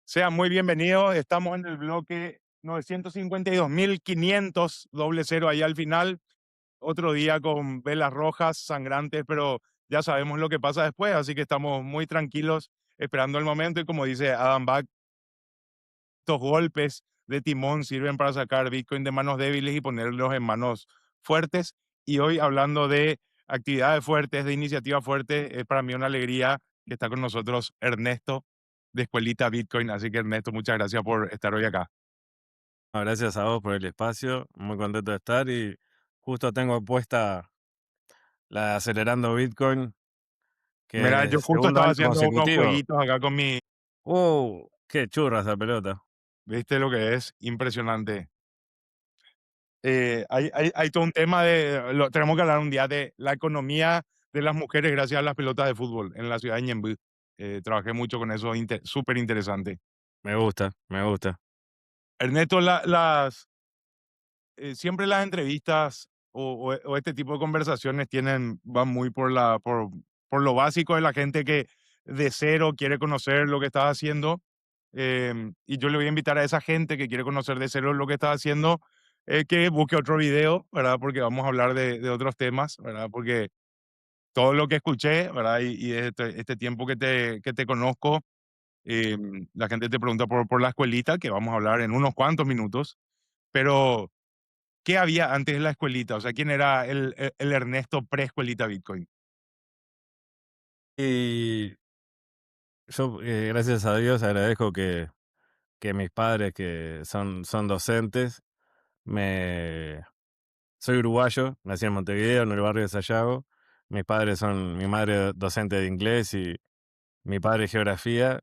Sean muy bienvenidos. Estamos en el bloque 952.500, doble cero ahí al final. Otro día con velas rojas, sangrantes, pero ya sabemos lo que pasa después, así que estamos muy tranquilos esperando el momento. Y como dice Adam Back, estos golpes de timón sirven para sacar Bitcoin de manos débiles y ponerlos en manos fuertes. Y hoy hablando de actividades fuertes, de iniciativas fuertes, es para mí una alegría que está con nosotros Ernesto de Escuelita Bitcoin. Así que Ernesto, muchas gracias por estar hoy acá. Gracias a vos por el espacio, muy contento de estar y justo tengo puesta la de Acelerando Bitcoin, Mira, que yo es justo segundo estaba año haciendo unos consecutivo. jueguitos acá con mi, Qué churra esa pelota. viste lo que es impresionante. Hay todo un tema de, tenemos que hablar un día de la economía de las mujeres gracias a las pelotas de fútbol en la ciudad de Ñemby. Trabajé mucho con eso, súper interesante. Me gusta, me gusta. Ernesto, siempre las entrevistas o este tipo de conversaciones van muy por lo básico de la gente que de cero quiere conocer lo que estás haciendo. Y yo le voy a invitar a esa gente que quiere conocer de cero lo que estás haciendo, que busque otro video, ¿verdad? Porque vamos a hablar de otros temas, ¿verdad? Porque todo lo que escuché, ¿verdad? Y este tiempo que te conozco, la gente te pregunta por la escuelita, que vamos a hablar en unos cuantos minutos, pero ¿qué había antes de la escuelita? O sea, ¿quién era el Ernesto pre-escuelita Bitcoin? Y yo, gracias a Dios, agradezco que mis padres, que son docentes, me... Soy uruguayo, nací en Montevideo, en el barrio de Sayago. Mis padres son, mi madre docente de inglés y mi padre geografía.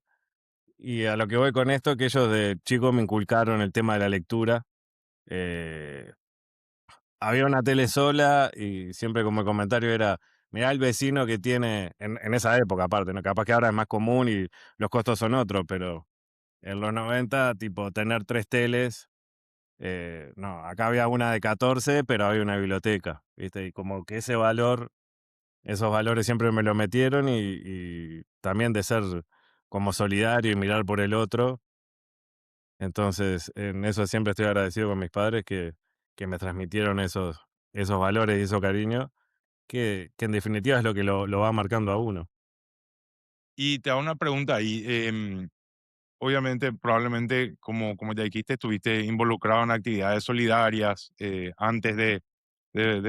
Y a lo que voy con esto, que ellos de chico me inculcaron el tema de la lectura. Eh, Había una tele sola y siempre como el comentario era, mirá el vecino que tiene, en esa época aparte, ¿no? Capaz que ahora es más común y los costos son otros, pero en los 90 tipo, tener 3 teles, no, acá había una de 14 pero había una biblioteca, ¿viste? Y como que ese valor, esos valores siempre me lo metieron y también de ser como solidario y mirar por el otro. Entonces, en eso siempre estoy agradecido con mis padres que me transmitieron esos valores y ese cariño, que en definitiva es lo que lo va marcando a uno. Y te hago una pregunta ahí. Obviamente, probablemente, como ya dijiste, estuviste involucrado en actividades solidarias antes de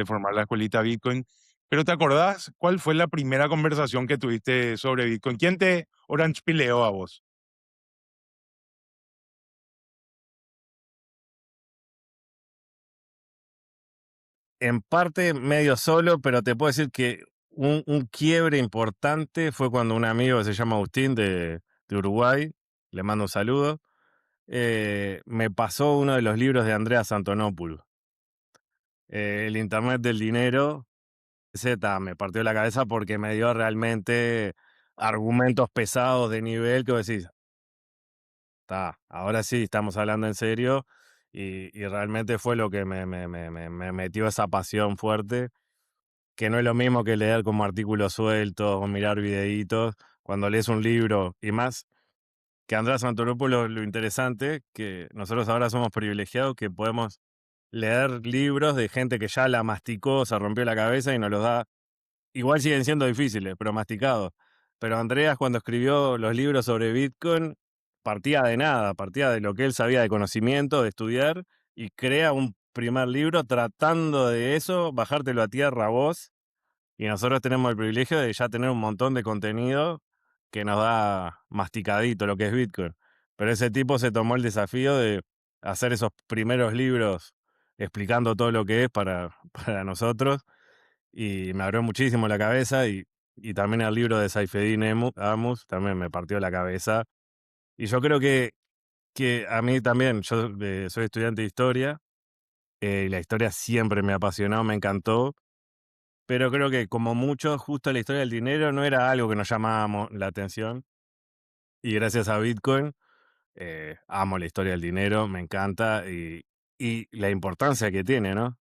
formar la escuelita Bitcoin. Pero ¿te acordás cuál fue la primera conversación que tuviste sobre Bitcoin? ¿Quién te orange pileó a vos? En parte medio solo, pero te puedo decir que un quiebre importante fue cuando un amigo que se llama Agustín de Uruguay, le mando un saludo, me pasó uno de los libros de Andreas Antonopoulos, El Internet del Dinero. Z me partió la cabeza porque me dio realmente argumentos pesados de nivel que vos decís, está, ahora sí estamos hablando en serio y realmente fue lo que me metió esa pasión fuerte, que no es lo mismo que leer como artículos sueltos o mirar videitos, cuando lees un libro y más que Andrés Antonopoulos, lo interesante, que nosotros ahora somos privilegiados que podemos leer libros de gente que ya la masticó, se rompió la cabeza y nos los da. Igual siguen siendo difíciles, pero masticados. Pero Andreas, cuando escribió los libros sobre Bitcoin, partía de nada, partía de lo que él sabía de conocimiento, de estudiar, y crea un primer libro tratando de eso, bajártelo a tierra a vos. Y nosotros tenemos el privilegio de ya tener un montón de contenido que nos da masticadito lo que es Bitcoin. Pero ese tipo se tomó el desafío de hacer esos primeros libros explicando todo lo que es para, para nosotros y me abrió muchísimo la cabeza y también el libro de Saifedean Ammous también me partió la cabeza. Y yo creo que a mí también, yo soy estudiante de historia, y la historia siempre me apasionó, me encantó, pero creo que como mucho, justo la historia del dinero no era algo que nos llamábamos la atención. Y gracias a Bitcoin, amo la historia del dinero, me encanta y la importancia que tiene, ¿no?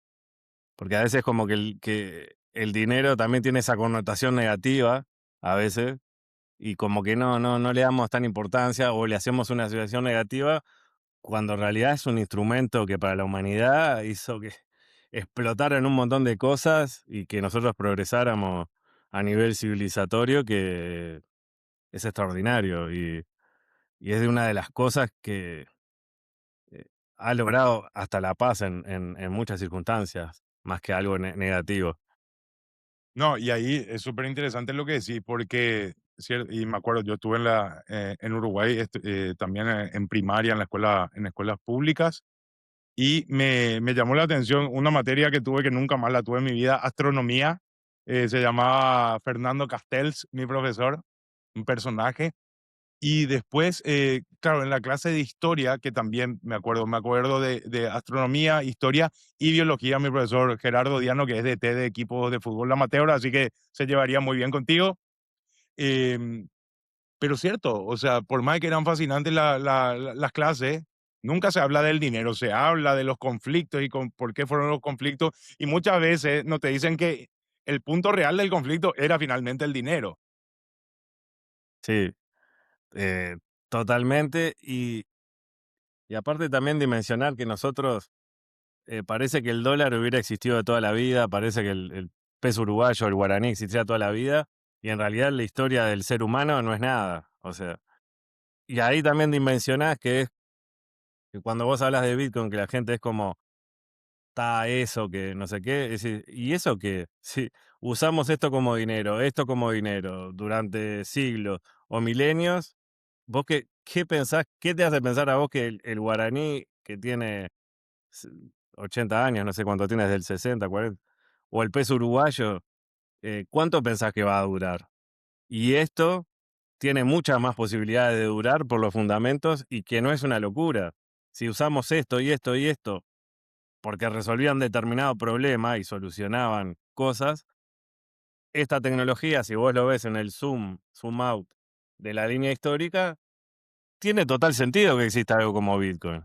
Porque a veces como que el dinero también tiene esa connotación negativa, a veces, y como que no le damos tan importancia o le hacemos una asociación negativa, cuando en realidad es un instrumento que para la humanidad hizo que explotaran un montón de cosas y que nosotros progresáramos a nivel civilizatorio, que es extraordinario y es de una de las cosas que eh, ha logrado hasta la paz en muchas circunstancias, más que algo negativo. No, y ahí es súper interesante lo que decís, porque, y me acuerdo, yo estuve en Uruguay también en primaria, en escuelas públicas, y me llamó la atención una materia que tuve que nunca más la tuve en mi vida, astronomía. Se llamaba Fernando Castells, mi profesor, un personaje. Y después, claro, en la clase de historia, que también me acuerdo de astronomía, historia y biología, mi profesor Gerardo Diano, que es DT de equipos de fútbol amateur, así que se llevaría muy bien contigo. Em, pero cierto, o sea, por más que eran fascinantes las clases, nunca se habla del dinero, se habla de los conflictos y por qué fueron los conflictos. Y muchas veces no te dicen que el punto real del conflicto era finalmente el dinero. Sí, totalmente. Y aparte también dimensionar que nosotros, parece que el dólar hubiera existido de toda la vida, parece que el peso uruguayo, el guaraní existía toda la vida, y en realidad la historia del ser humano no es nada. O sea, y ahí también dimensionás que es que cuando vos hablas de Bitcoin, que la gente es como, está eso, que no sé qué, es decir, ¿y eso qué? Si usamos esto como dinero durante siglos o milenios, ¿vos qué pensás? ¿Qué te hace pensar a vos que el guaraní que tiene s 80 años, no sé cuánto tiene, desde el 60, 40, o el peso uruguayo, cuánto pensás que va a durar? Y esto tiene muchas más posibilidades de durar por los fundamentos y que no es una locura. Si usamos esto y esto y esto, porque resolvían determinado problema y solucionaban cosas, esta tecnología, si vos lo ves en el zoom out de la línea histórica, tiene total sentido que exista algo como Bitcoin.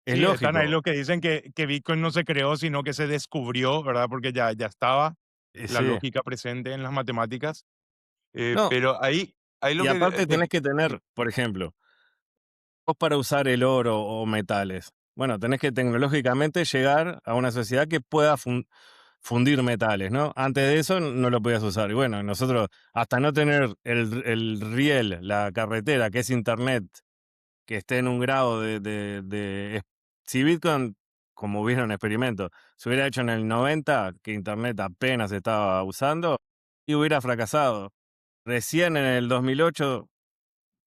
Es Sí, están ahí lógico. los que dicen que Bitcoin no se creó, sino que se descubrió, ¿verdad? Porque ya estaba la Sí. lógica presente en las matemáticas. No, Pero ahí lo y que aparte tenés que sí, tener, por ejemplo, vos para usar el oro o metales, bueno, tenés que tecnológicamente llegar a una sociedad que pueda fundir metales, ¿no? Antes de eso no lo podías usar. Y bueno, nosotros, hasta no tener el riel, la carretera, que es internet, que esté en un grado si Bitcoin, como hubieron experimentos, se hubiera hecho en el 90, que internet apenas estaba usando, y hubiera fracasado. Recién en el 2008,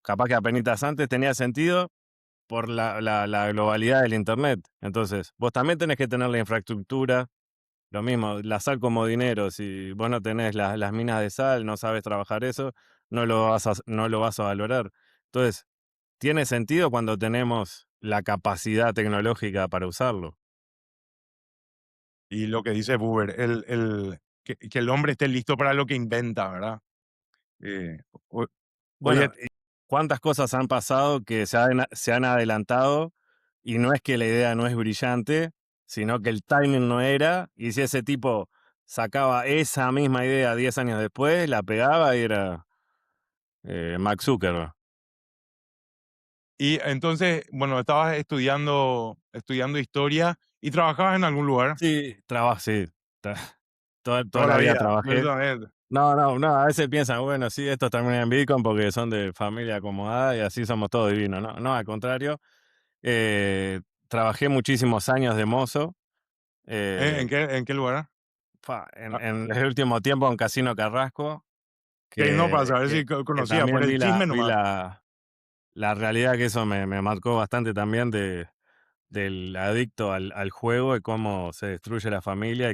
capaz que apenitas antes, tenía sentido por la globalidad del internet. Entonces, vos también tenés que tener la infraestructura, lo mismo, la sal como dinero. Si vos no tenés las minas de sal, no sabes trabajar eso, no lo vas a valorar. Entonces, tiene sentido cuando tenemos la capacidad tecnológica para usarlo. y lo que dice Buber, que el hombre esté listo para lo que inventa, ¿verdad? Eh, ho- Oye, Bueno, y cuántas cosas han pasado que se han adelantado, y no es que la idea no es brillante, sino que el timing no era, y si ese tipo sacaba esa misma idea 10 años después, la pegaba y era Mark Zuckerberg. y entonces, bueno, estabas estudiando historia y trabajabas en algún lugar Sí, sí, tra- toda toda la la vida vida, trabajé. precisamente. No, a veces piensan, bueno, sí, estos terminan en Bitcoin porque son de familia acomodada y así somos todos divinos. No, no, al contrario. Trabajé muchísimos años de mozo, ¿En eh, qué lugar? en Ah, en el último tiempo en Casino Carrasco, que no, para que saber que si que conocía, por también el vi la chisme vi nomás. la realidad, que eso me marcó bastante también del adicto al juego y cómo se destruye la familia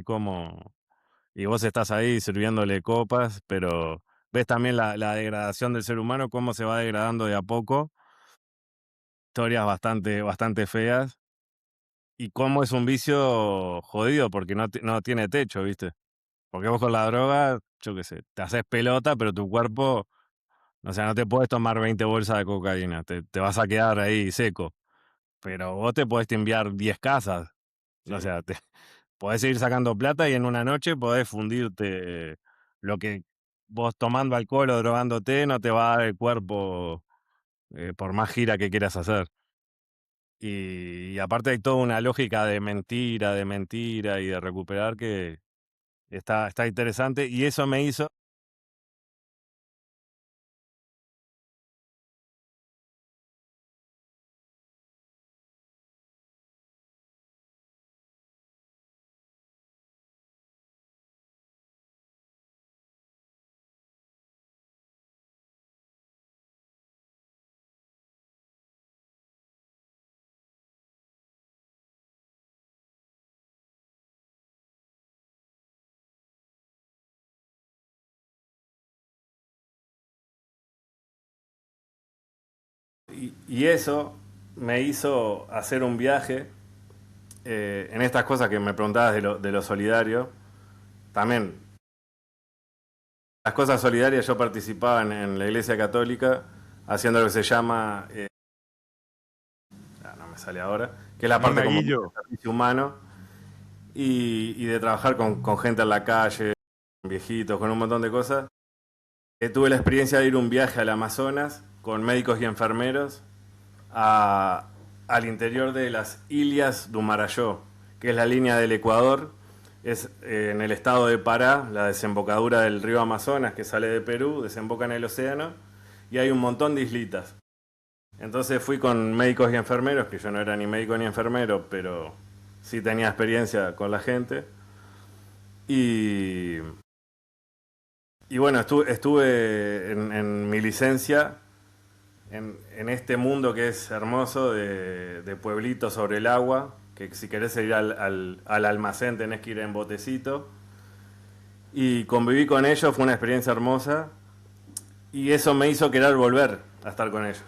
y vos estás ahí sirviéndole copas, pero ves también la degradación del ser humano, cómo se va degradando de a poco, historias bastante feas, y cómo es un vicio jodido porque no tiene techo, ¿viste? Porque vos con la droga, yo qué sé, te haces pelota, pero tu cuerpo, o sea, no te puedes tomar 20 bolsas de cocaína, te vas a quedar ahí seco. Pero vos te podés timbiar 10 casas, o Sí. sea, podés seguir sacando plata y en una noche podés fundirte lo que vos tomando alcohol o drogándote no te va a dar el cuerpo, por más gira que quieras hacer. Y aparte hay toda una lógica de mentira y de recuperar que está interesante, y eso me hizo. Y eso me hizo hacer un viaje, en estas cosas que me preguntabas de lo solidario. También, las cosas solidarias, yo participaba en la Iglesia Católica haciendo lo que se llama, no me sale ahora, que es la parte como de Monaguillo. servicio humano y de trabajar con gente en la calle, con viejitos, con un montón de cosas. Tuve la experiencia de ir un viaje al Amazonas con médicos y enfermeros al interior de las Ilias do Marajó, que es la línea del Ecuador. Es en el estado de Pará, la desembocadura del río Amazonas que sale de Perú, desemboca en el océano, y hay un montón de islitas. Entonces fui con médicos y enfermeros, que yo no era ni médico ni enfermero, pero sí tenía experiencia con la gente. Y, y bueno, estuve en mi licencia en este mundo que es hermoso de pueblitos sobre el agua, que si querés ir al almacén tenés que ir en botecito. Y conviví con ellos, fue una experiencia hermosa. Y eso me hizo querer volver a estar con ellos.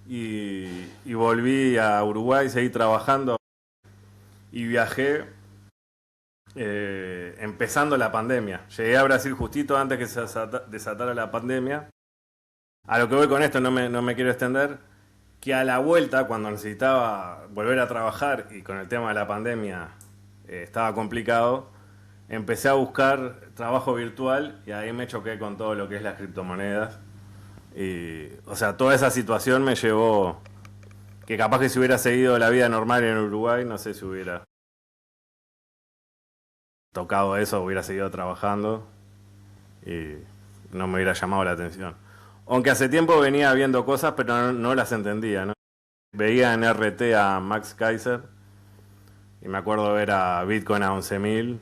Y volví a Uruguay, seguí trabajando y viajé, empezando la pandemia. Llegué a Brasil justito antes que se desatara la pandemia. A lo que voy con esto, no me quiero extender, que a la vuelta, cuando necesitaba volver a trabajar y con el tema de la pandemia estaba complicado, empecé a buscar trabajo virtual y ahí me choqué con todo lo que es las criptomonedas. Y, o sea, toda esa situación me llevó que capaz que si hubiera seguido la vida normal en Uruguay, no sé si hubiera tocado eso, hubiera seguido trabajando y no me hubiera llamado la atención. Aunque hace tiempo venía viendo cosas, pero no las entendía, ¿no? Veía en RT a Max Kaiser y me acuerdo ver a Bitcoin a 11.000,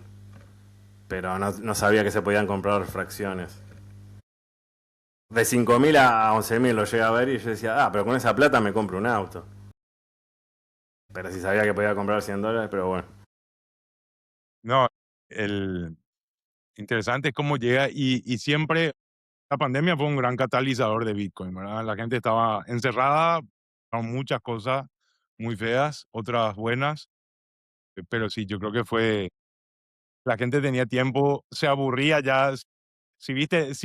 pero no sabía que se podían comprar fracciones. De 5.000 a 11.000 lo llegué a ver y yo decía, pero con esa plata me compro un auto. Pero sí sabía que podía comprar $100, pero bueno. No, el interesante es cómo llega y siempre la pandemia fue un gran catalizador de Bitcoin, ¿verdad? La gente estaba encerrada, con muchas cosas muy feas, otras buenas, pero sí, yo creo que fue, la gente tenía tiempo, se aburría ya. Si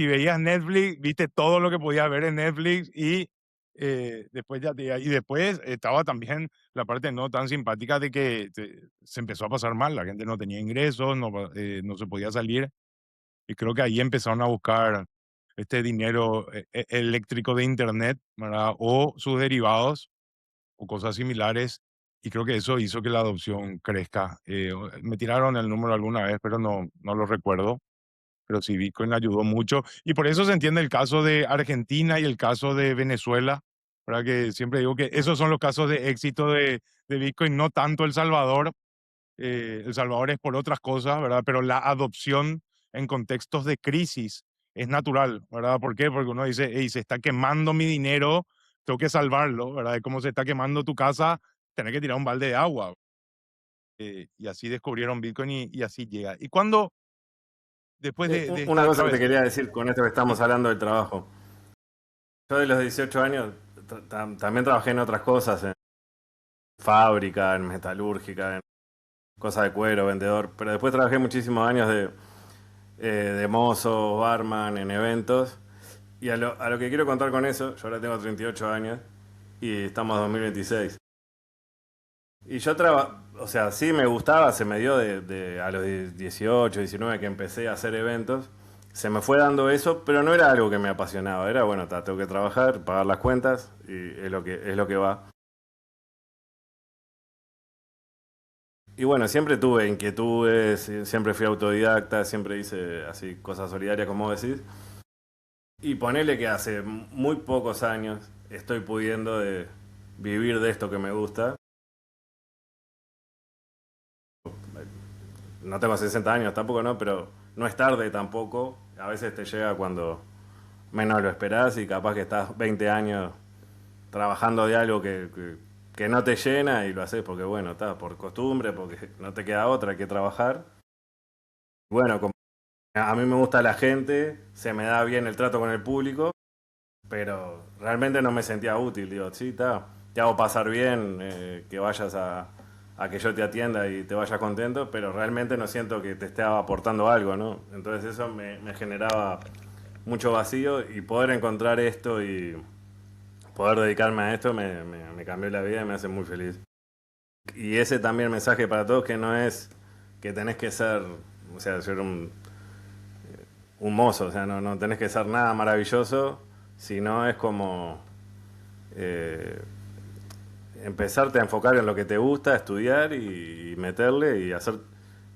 veías Netflix, viste todo lo que podías ver en Netflix y después y después estaba también la parte no tan simpática de que se empezó a pasar mal, la gente no tenía ingresos, no se podía salir y creo que ahí empezaron a buscar este dinero eléctrico de internet, ¿verdad? O sus derivados o cosas similares, y creo que eso hizo que la adopción crezca. Me tiraron el número alguna vez, pero no lo recuerdo, pero sí, Bitcoin ayudó mucho. Y por eso se entiende el caso de Argentina y el caso de Venezuela, ¿verdad? Que siempre digo que esos son los casos de éxito de Bitcoin, no tanto El Salvador. El Salvador es por otras cosas, ¿verdad? Pero la adopción en contextos de crisis es natural, ¿verdad? ¿Por qué? Porque uno dice, hey, se está quemando mi dinero, tengo que salvarlo, ¿verdad? Es como se está quemando tu casa, tenés que tirar un balde de agua. Y así descubrieron Bitcoin y así llega. Y cuando, después de Una esta cosa que te travesía, quería decir con esto que estamos hablando del trabajo. Yo de los 18 años también trabajé en otras cosas, en fábrica, en metalúrgica, en cosas de cuero, vendedor, pero después trabajé muchísimos años de mozo, barman, en eventos. Y a lo que quiero contar con eso, yo ahora tengo 38 años y estamos en 2026. Y yo o sea, sí me gustaba, se me dio a los 18, 19 que empecé a hacer eventos. se me fue dando eso, pero no era algo que me apasionaba. Era, bueno, tengo que trabajar, pagar las cuentas y es lo que va. Y bueno, siempre tuve inquietudes, siempre fui autodidacta, siempre hice así cosas solidarias, como decís. Y ponele que hace muy pocos años estoy pudiendo vivir de esto que me gusta. No tengo 60 años tampoco, ¿no? Pero no es tarde tampoco. A veces te llega cuando menos lo esperás y capaz que estás 20 años trabajando de algo que no te llena y lo haces porque, bueno, está por costumbre, porque no te queda otra que trabajar. Bueno, como a mí me gusta la gente, se me da bien el trato con el público, pero realmente no me sentía útil. Digo, sí, está, te hago pasar bien, que vayas a que yo te atienda y te vayas contento, pero realmente no siento que te esté aportando algo, ¿no? Entonces eso me generaba mucho vacío y poder encontrar esto y poder dedicarme a esto me cambió la vida y me hace muy feliz. Y ese también mensaje para todos que no es que tenés que ser, o sea, ser un mozo, o sea, no tenés que ser nada maravilloso, sino es como eh, empezarte a enfocar en lo que te gusta, estudiar y meterle y hacer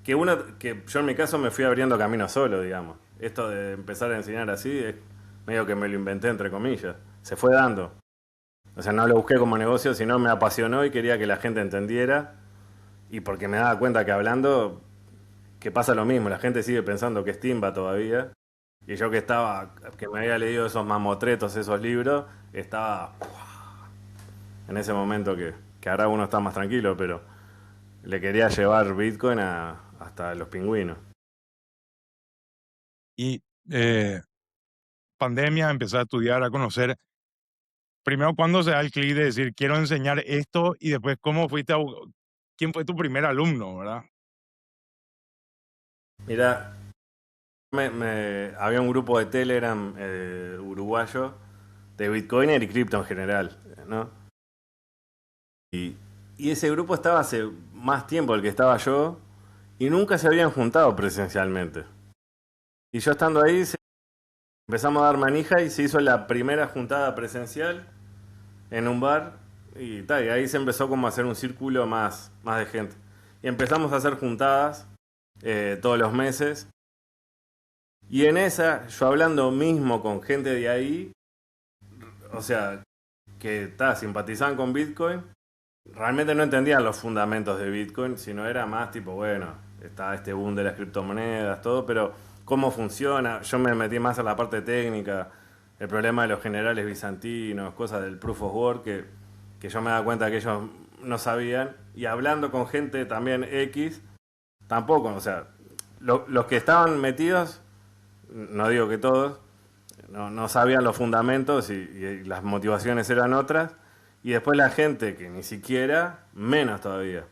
que yo en mi caso me fui abriendo camino solo, digamos. Esto de empezar a enseñar así es medio que me lo inventé entre comillas. Se fue dando. O sea, no lo busqué como negocio, sino me apasionó y quería que la gente entendiera. Y porque me daba cuenta que hablando, que pasa lo mismo, la gente sigue pensando que es timba todavía. Y yo que me había leído esos mamotretos, esos libros, estaba en ese momento que ahora uno está más tranquilo, pero le quería llevar Bitcoin hasta los pingüinos. Y pandemia, empecé a estudiar, a conocer. Primero, ¿cuándo se da el clic de decir, quiero enseñar esto? Y después, ¿quién fue tu primer alumno, verdad? Mira, había un grupo de Telegram uruguayo de Bitcoiner y cripto en general, ¿no? Y, y ese grupo estaba hace más tiempo del que estaba yo y nunca se habían juntado presencialmente. Y yo estando ahí empezamos a dar manija y se hizo la primera juntada presencial en un bar y ahí se empezó como a hacer un círculo más de gente. Y empezamos a hacer juntadas todos los meses. Y en esa, yo hablando mismo con gente de ahí, o sea, que simpatizaban con Bitcoin, realmente no entendían los fundamentos de Bitcoin, sino era más tipo, bueno, está este boom de las criptomonedas, todo, pero cómo funciona. Yo me metí más en la parte técnica, el problema de los generales bizantinos, cosas del proof of work que yo me daba cuenta que ellos no sabían. Y hablando con gente también X, tampoco, o sea, los que estaban metidos, no digo que todos, no sabían los fundamentos y las motivaciones eran otras. Y después la gente que ni siquiera, menos todavía.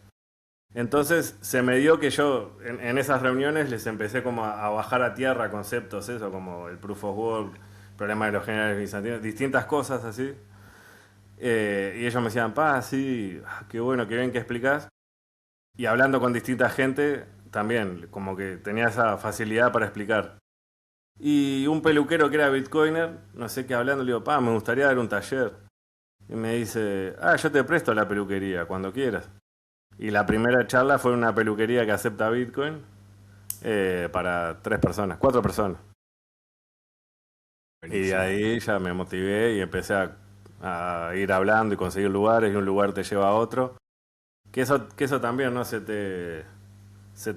Entonces se me dio que yo en esas reuniones les empecé como a bajar a tierra conceptos, eso, como el proof of work, el problema de los generales bizantinos, distintas cosas así. Y ellos me decían, sí, qué bueno, qué bien que explicás. Y hablando con distinta gente, también, como que tenía esa facilidad para explicar. Y un peluquero que era bitcoiner, no sé qué hablando, le digo, me gustaría dar un taller. Y me dice, yo te presto la peluquería cuando quieras. Y la primera charla fue una peluquería que acepta Bitcoin para 3 personas, 4 personas. Y Buenísimo. ahí ya me motivé y empecé a ir hablando y conseguir lugares y un lugar te lleva a otro. Que eso también, ¿no? Se te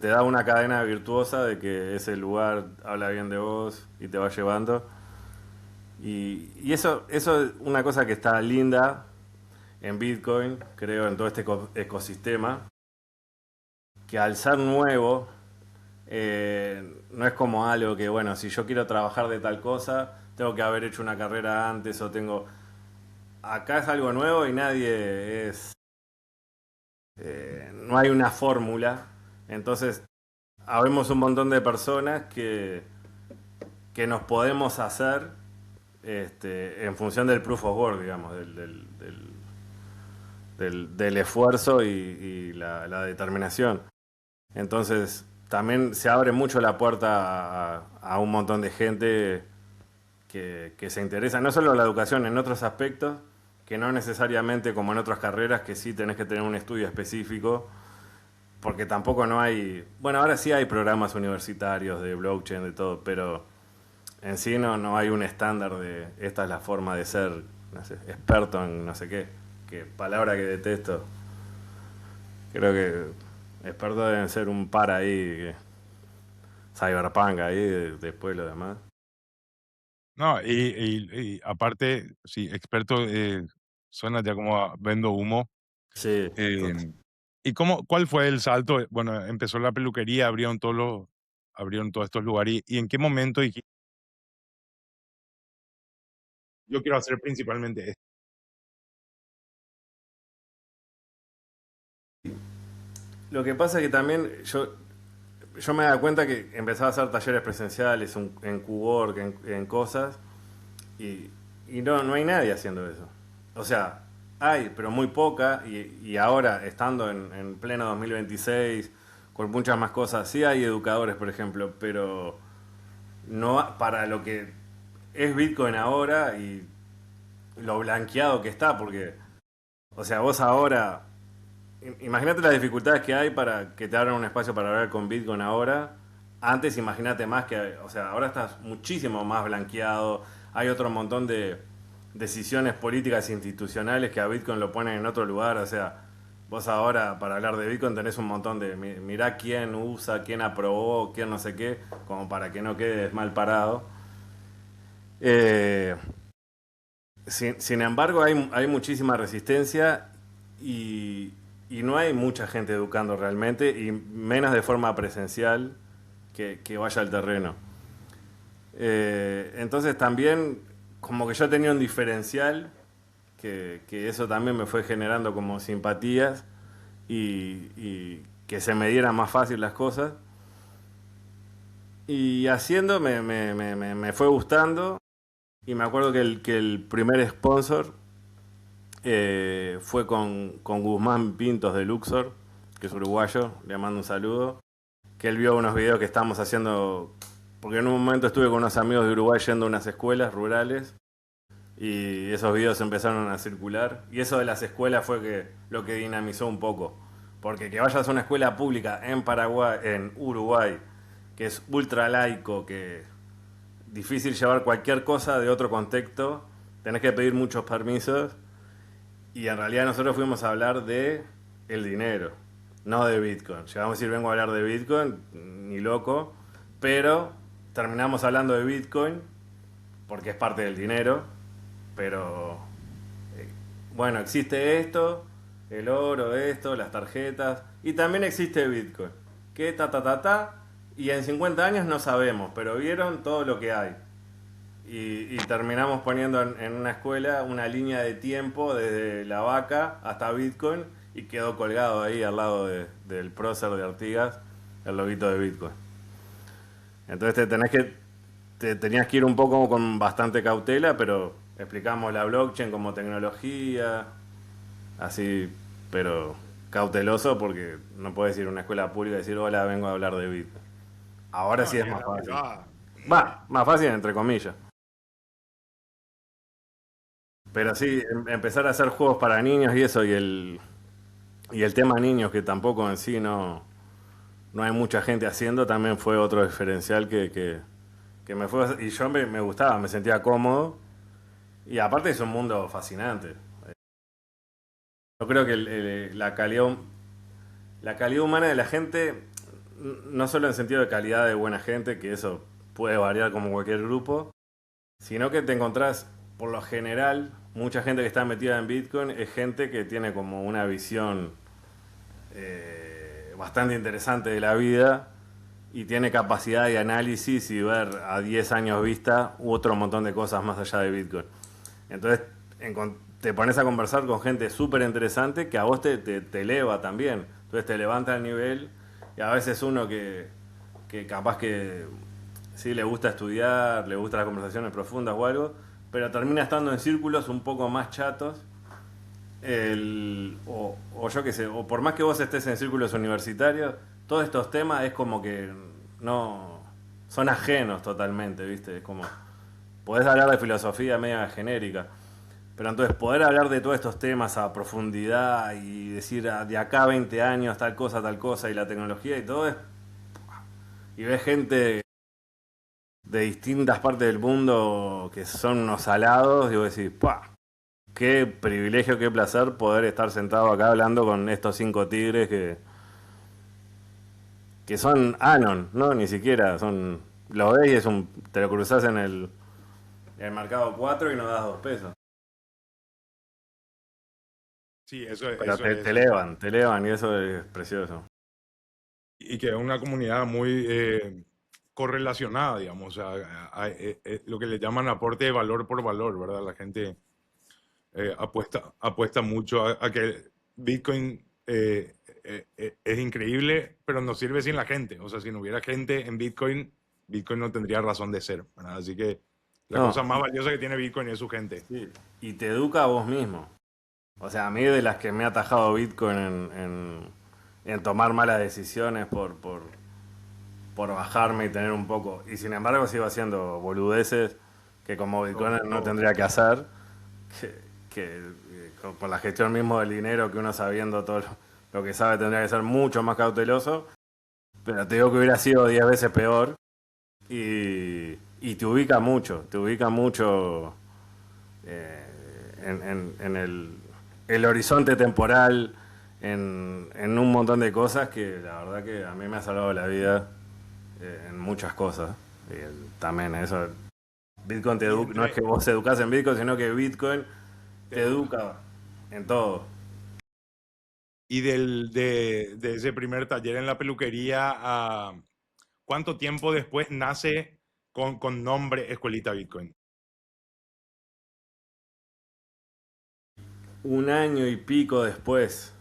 da una cadena virtuosa de que ese lugar habla bien de vos y te va llevando. Y eso es una cosa que está linda en Bitcoin, creo, en todo este ecosistema, que al ser nuevo, no es como algo que, bueno, si yo quiero trabajar de tal cosa, tengo que haber hecho una carrera antes o tengo... Acá es algo nuevo y nadie es... no hay una fórmula, entonces habemos un montón de personas que nos podemos hacer en función del proof of work, digamos, del esfuerzo y la determinación. Entonces, también se abre mucho la puerta a un montón de gente que se interesa, no solo en la educación, en otros aspectos, que no necesariamente como en otras carreras, que sí tenés que tener un estudio específico, porque tampoco no hay, bueno, ahora sí hay programas universitarios de blockchain, de todo, pero en sí no hay un estándar de esta es la forma de ser, no sé, experto en no sé qué, que palabra que detesto. Creo que experto deben ser un par ahí, cyberpunk ahí, después lo demás. No, y aparte, sí, experto, suena ya como a vendo humo. Sí, Em, ¿Y cuál fue el salto? Bueno, empezó la peluquería, abrieron todos estos lugares, ¿y en qué momento dijiste, yo quiero hacer principalmente esto? lo que pasa es que también yo me daba cuenta que empezaba a hacer talleres presenciales en Qwork, en cosas, y, y no hay nadie haciendo eso. O sea, hay, pero muy poca, y ahora, estando en pleno 2026, con muchas más cosas, sí hay educadores, por ejemplo, pero no para lo que es Bitcoin ahora y lo blanqueado que está, porque, o sea, vos ahora, imagínate las dificultades que hay para que te abran un espacio para hablar con Bitcoin ahora. Antes, imagínate más que, o sea, ahora estás muchísimo más blanqueado. Hay otro montón de decisiones políticas e institucionales que a Bitcoin lo ponen en otro lugar. O sea, vos ahora para hablar de Bitcoin tenés un montón de, mirá quién usa, quién aprobó, quién no sé qué, como para que no quedes mal parado. Eh, sin embargo, hay muchísima resistencia y, y no hay mucha gente educando realmente, y menos de forma presencial que vaya al terreno. Entonces también como que yo tenía un diferencial, que eso también me fue generando como simpatías y que se me dieran más fácil las cosas. Y haciendo me fue gustando, y me acuerdo que el primer sponsor fue con Guzmán Pintos de Luxor, que es uruguayo, le mando un saludo, que él vio unos videos que estábamos haciendo, porque en un momento estuve con unos amigos de Uruguay yendo a unas escuelas rurales, y esos videos empezaron a circular, y eso de las escuelas fue lo que dinamizó un poco, porque que vayas a una escuela pública en Paraguay, en Uruguay, que es ultra laico, que difícil llevar cualquier cosa de otro contexto, tenés que pedir muchos permisos. Y en realidad nosotros fuimos a hablar de el dinero, no de Bitcoin. Llegamos a decir, vengo a hablar de Bitcoin, ni loco, pero terminamos hablando de Bitcoin porque es parte del dinero, pero eh, bueno, existe esto, el oro, esto, las tarjetas, y también existe Bitcoin, que y en 50 años no sabemos, pero vieron todo lo que hay. Y terminamos poniendo en una escuela una línea de tiempo desde la vaca hasta Bitcoin, y quedó colgado ahí al lado del prócer de Artigas el loguito de Bitcoin. Entonces tenías que ir un poco con bastante cautela, pero explicamos la blockchain como tecnología, así, pero cauteloso, porque no puedes ir a una escuela pública y decir, hola, vengo a hablar de Bitcoin. Ahora No, sí ni es en más la fácil. privada. Va, más fácil entre comillas. Pero sí, empezar a hacer juegos para niños y eso, y el tema niños, que tampoco en sí no hay mucha gente haciendo, también fue otro diferencial que me fue. Y yo me gustaba, me sentía cómodo. Y aparte es un mundo fascinante. Yo creo que la calidad humana de la gente, no solo en sentido de calidad de buena gente, que eso puede variar como cualquier grupo, sino que te encontrás, por lo general, mucha gente que está metida en Bitcoin es gente que tiene como una visión bastante interesante de la vida, y tiene capacidad de análisis y ver a 10 años vista otro montón de cosas más allá de Bitcoin. Entonces te pones a conversar con gente súper interesante que a vos te eleva también. Entonces te levanta el nivel, y a veces uno que capaz que sí le gusta estudiar, le gustan las conversaciones profundas o algo, pero termina estando en círculos un poco más chatos, o yo qué sé, o por más que vos estés en círculos universitarios, todos estos temas es como que no son ajenos totalmente, ¿viste? Es como, podés hablar de filosofía media genérica, pero entonces poder hablar de todos estos temas a profundidad y decir de acá a 20 años tal cosa, y la tecnología y todo, y ves gente de distintas partes del mundo que son unos salados, y vos decís, ¡pah! Qué privilegio, qué placer poder estar sentado acá hablando con estos 5 tigres que son Anon, ¿no? Ni siquiera son. Lo ves y te lo cruzás en el mercado 4 y no das 2 pesos. Sí, Pero eso es. te elevan y eso es precioso. Y que es una comunidad muy correlacionada, digamos, o sea, lo que le llaman aporte de valor por valor, ¿verdad? La gente apuesta mucho a que Bitcoin es increíble, pero no sirve sin la gente. O sea, si no hubiera gente en Bitcoin, Bitcoin no tendría razón de ser, ¿verdad? Así que la No, cosa más valiosa que tiene Bitcoin es su gente. sí. Y te educa a vos mismo. O sea, a mí de las que me ha atajado Bitcoin en tomar malas decisiones por bajarme y tener un poco. Y sin embargo sigo haciendo boludeces que como Bitcoin no Todo. tendría que hacer, con la gestión mismo del dinero, que uno sabiendo todo lo que sabe tendría que ser mucho más cauteloso. Pero te digo que hubiera sido 10 veces peor y te ubica mucho en el horizonte temporal, en un montón de cosas que la verdad que a mí me ha salvado la vida en muchas cosas. También eso, Bitcoin te Y educa, no es que vos educás en Bitcoin, sino que Bitcoin te te educa. educa en todo. Y de ese primer taller en la peluquería, ¿cuánto tiempo después nace con nombre Escuelita Bitcoin? Un año y pico después.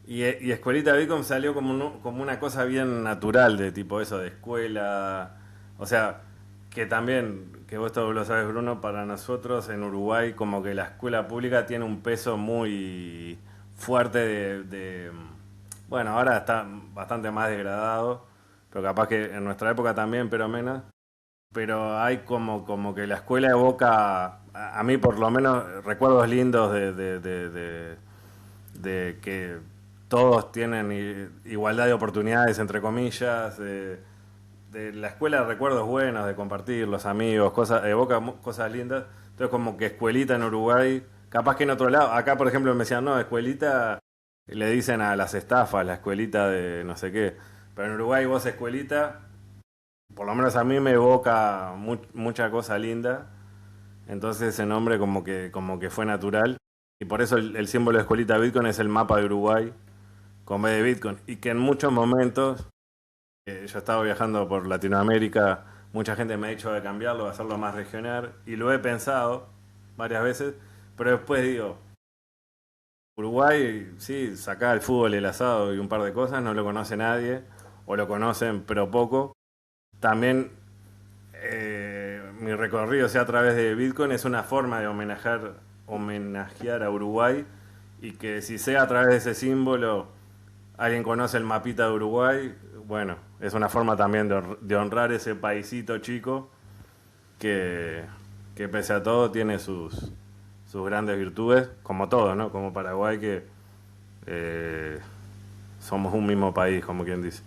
Y Escuelita Bitcoin salió como una cosa bien natural, de tipo eso, de escuela. O sea, que también, que vos esto lo sabes, Bruno, para nosotros en Uruguay, como que la escuela pública tiene un peso muy fuerte bueno, ahora está bastante más degradado, pero capaz que en nuestra época también, pero menos. Pero hay como que la escuela evoca, a mí por lo menos, recuerdos lindos de que todos tienen igualdad de oportunidades, entre comillas, de la escuela, recuerdos buenos, de compartir, los amigos, cosas, evoca cosas lindas. Entonces como que escuelita en Uruguay, capaz que en otro lado, acá por ejemplo me decían, no, escuelita le dicen a las estafas, la escuelita de no sé qué, pero en Uruguay vos escuelita, por lo menos a mí me evoca mucha cosa linda, entonces ese nombre como que fue natural. Y por eso el símbolo de escuelita Bitcoin es el mapa de Uruguay con B de Bitcoin. Y que en muchos momentos, yo estaba viajando por Latinoamérica, mucha gente me ha dicho de cambiarlo, de hacerlo más regional. Y lo he pensado varias veces, pero después digo, Uruguay, sí, saca el fútbol, el asado y un par de cosas, no lo conoce nadie, o lo conocen pero poco. También mi recorrido sea a través de Bitcoin es una forma de homenajear a Uruguay y que si sea a través de ese símbolo alguien conoce el mapita de Uruguay, bueno, es una forma también de honrar ese paisito chico que, que pese a todo tiene sus grandes virtudes, como todo, ¿no? Como Paraguay que eh, somos un mismo país, como quien dice.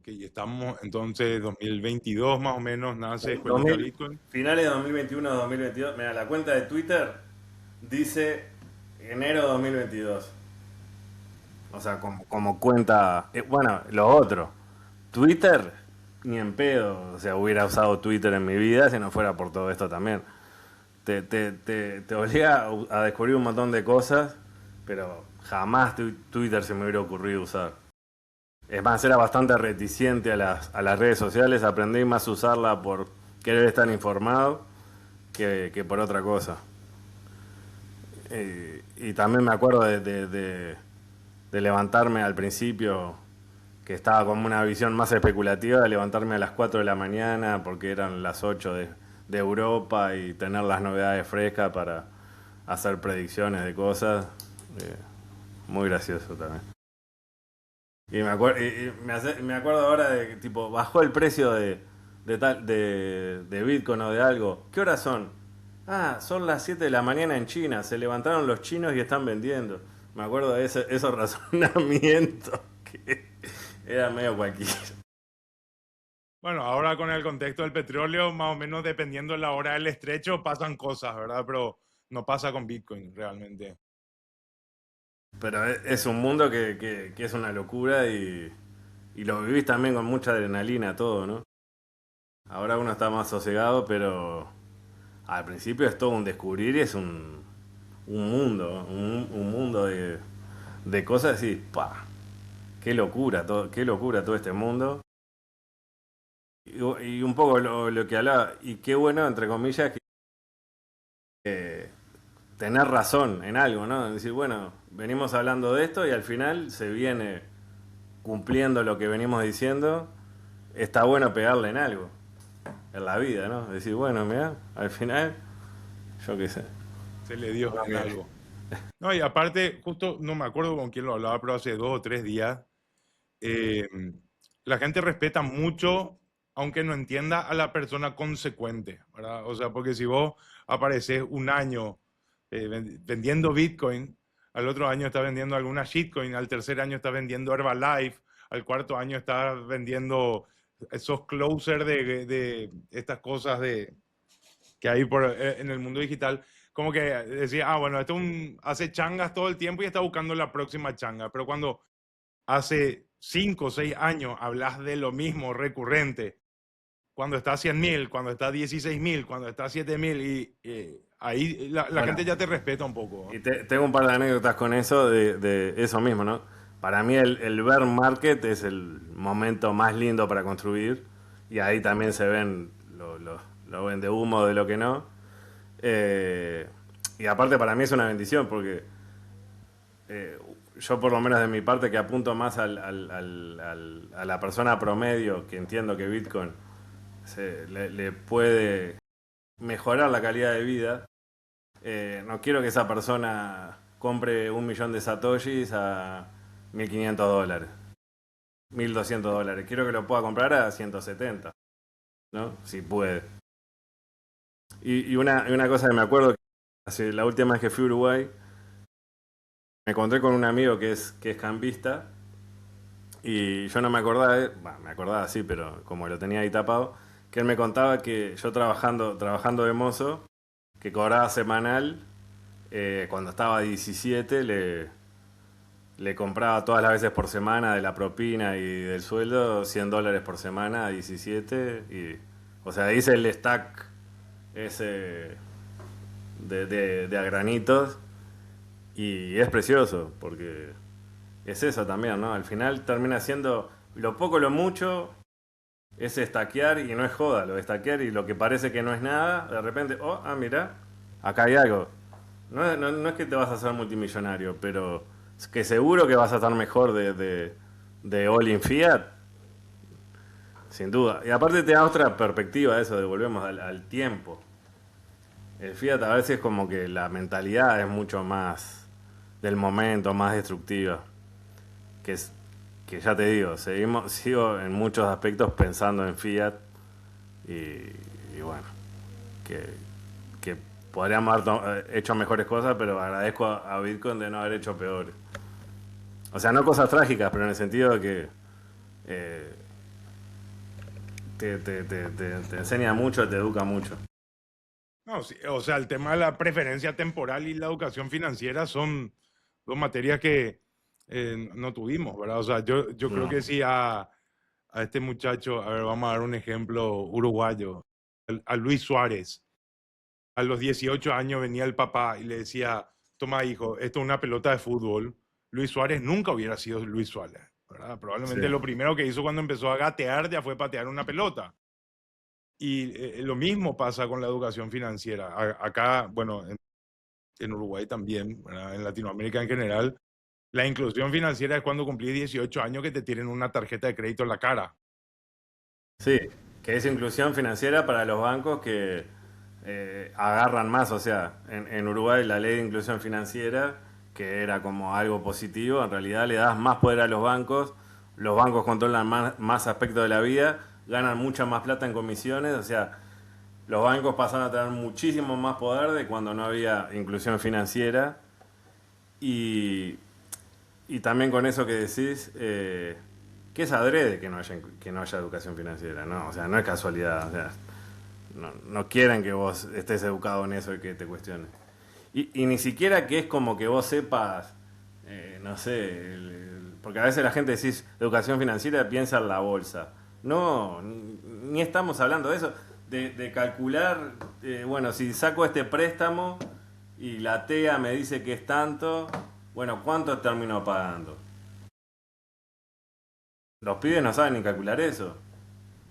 Que estamos entonces 2022 más o menos, nace Escuelita 2000, Bitcoin. finales de 2021-2022. Mira, la cuenta de Twitter dice enero 2022. O sea, como cuenta. Bueno, lo otro. Twitter, ni en pedo. O sea, hubiera usado Twitter en mi vida si no fuera por todo esto también. Te obliga a descubrir un montón de cosas, pero jamás Twitter se me hubiera ocurrido usar. Es más, era bastante reticente a las redes sociales. Aprendí más a usarla por querer estar informado que por otra cosa. Y también me acuerdo de levantarme al principio, que estaba como una visión más especulativa, de levantarme a las 4 de la mañana porque eran las 8 de Europa y tener las novedades frescas para hacer predicciones de cosas. Muy gracioso también. Y me acuerdo ahora de que tipo, bajó el precio de Bitcoin o de algo. ¿Qué horas son? Ah, son las 7 de la mañana en China. Se levantaron los chinos y están vendiendo. Me acuerdo de esos razonamientos que era medio cualquiera. Bueno, ahora con el contexto del petróleo, más o menos dependiendo de la hora del estrecho, pasan cosas, ¿verdad? Pero no pasa con Bitcoin realmente. Pero es un mundo que es una locura y lo vivís también con mucha adrenalina todo, ¿no? Ahora uno está más sosegado, pero al principio es todo un descubrir y es un mundo, un mundo de cosas y pa, qué locura todo este mundo. Y un poco lo que hablaba, y qué bueno, entre comillas, que tener razón en algo, ¿no? Decir, bueno, venimos hablando de esto y al final se viene cumpliendo lo que venimos diciendo. Está bueno pegarle en algo, en la vida, ¿no? Decir, bueno, mira, al final, yo qué sé. Se le dio en Ok. algo. No, y aparte, justo no me acuerdo con quién lo hablaba, pero hace 2 o 3 días, eh, la gente respeta mucho, aunque no entienda a la persona consecuente, ¿verdad? O sea, porque si vos apareces un año vendiendo Bitcoin, al otro año estás vendiendo alguna shitcoin, al tercer año estás vendiendo Herbalife, al cuarto año estás vendiendo esos closers de estas cosas que hay en el mundo digital, como que decía, bueno, hace changas todo el tiempo y está buscando la próxima changa, pero cuando hace 5 o 6 años hablas de lo mismo recurrente, cuando está a 100.000, cuando está a 16.000, cuando está a 7.000, y ahí la Bueno, gente ya te respeta un poco. y tengo un par de anécdotas con eso, de eso mismo, ¿no? Para mí el bear market es el momento más lindo para construir y ahí también se ven lo vende humo de lo que no. Eh, y aparte para mí es una bendición porque eh, yo por lo menos de mi parte que apunto más a la persona promedio que entiendo que Bitcoin le puede mejorar la calidad de vida. No quiero que esa persona compre 1 millón de satoshis a $1.500, $1.200. Quiero que lo pueda comprar a 170, ¿no? Si puede. Y una cosa que me acuerdo, la última vez que fui a Uruguay, me encontré con un amigo que es cambista y yo no me acordaba, me acordaba sí, pero como lo tenía ahí tapado, que él me contaba que yo trabajando de mozo, que cobraba semanal, cuando estaba a 17 le compraba todas las veces por semana de la propina y del sueldo $100 por semana a 17 y, o sea, hice el stack ese de a granitos y es precioso porque es eso también, ¿no? Al final termina siendo lo poco, lo mucho, es estaquear y no es joda, lo de estaquear y lo que parece que no es nada, de repente, mira, acá hay algo. No es que te vas a hacer multimillonario, pero es que seguro que vas a estar mejor de All in Fiat, sin duda. Y aparte te da otra perspectiva eso, de volvemos al tiempo. El Fiat a veces como que la mentalidad es mucho más del momento, más destructiva. Que es que ya te digo, sigo en muchos aspectos pensando en Fiat y, y bueno, que, que podríamos haber hecho mejores cosas, pero agradezco a Bitcoin de no haber hecho peores. O sea, no cosas trágicas, pero en el sentido de que eh, te enseña mucho, te educa mucho. No, sí, o sea, el tema de la preferencia temporal y la educación financiera son dos materias que no tuvimos, ¿verdad? O sea, yo creo No. que si a este muchacho, a ver, vamos a dar un ejemplo uruguayo, a Luis Suárez, a los 18 años venía el papá y le decía, toma hijo, esto es una pelota de fútbol. Luis Suárez nunca hubiera sido Luis Suárez, ¿verdad? Sí. Probablemente lo primero que hizo cuando empezó a gatear ya fue patear una pelota. Y lo mismo pasa con la educación financiera. Acá, bueno, en Uruguay también, ¿verdad? En Latinoamérica en general, la inclusión financiera es cuando cumplís 18 años que te tienen una tarjeta de crédito en la cara. Sí, que es inclusión financiera para los bancos que agarran más. O sea, en Uruguay la ley de inclusión financiera, que era como algo positivo, en realidad le das más poder a los bancos los bancos controlan más aspectos de la vida, ganan mucha más plata en comisiones, o sea, los bancos pasaron a tener muchísimo más poder de cuando no había inclusión financiera. Y, y también con eso que decís, que es adrede que no haya educación financiera, ¿no? O sea, no es casualidad, o sea, no quieren que vos estés educado en eso y que te cuestiones. Y ni siquiera que es como que vos sepas, no sé, porque a veces la gente decís educación financiera piensa en la bolsa. No, ni estamos hablando de eso, de calcular, bueno, si saco este préstamo y la TEA me dice que es tanto, bueno, ¿cuánto termino pagando? Los pibes no saben ni calcular eso.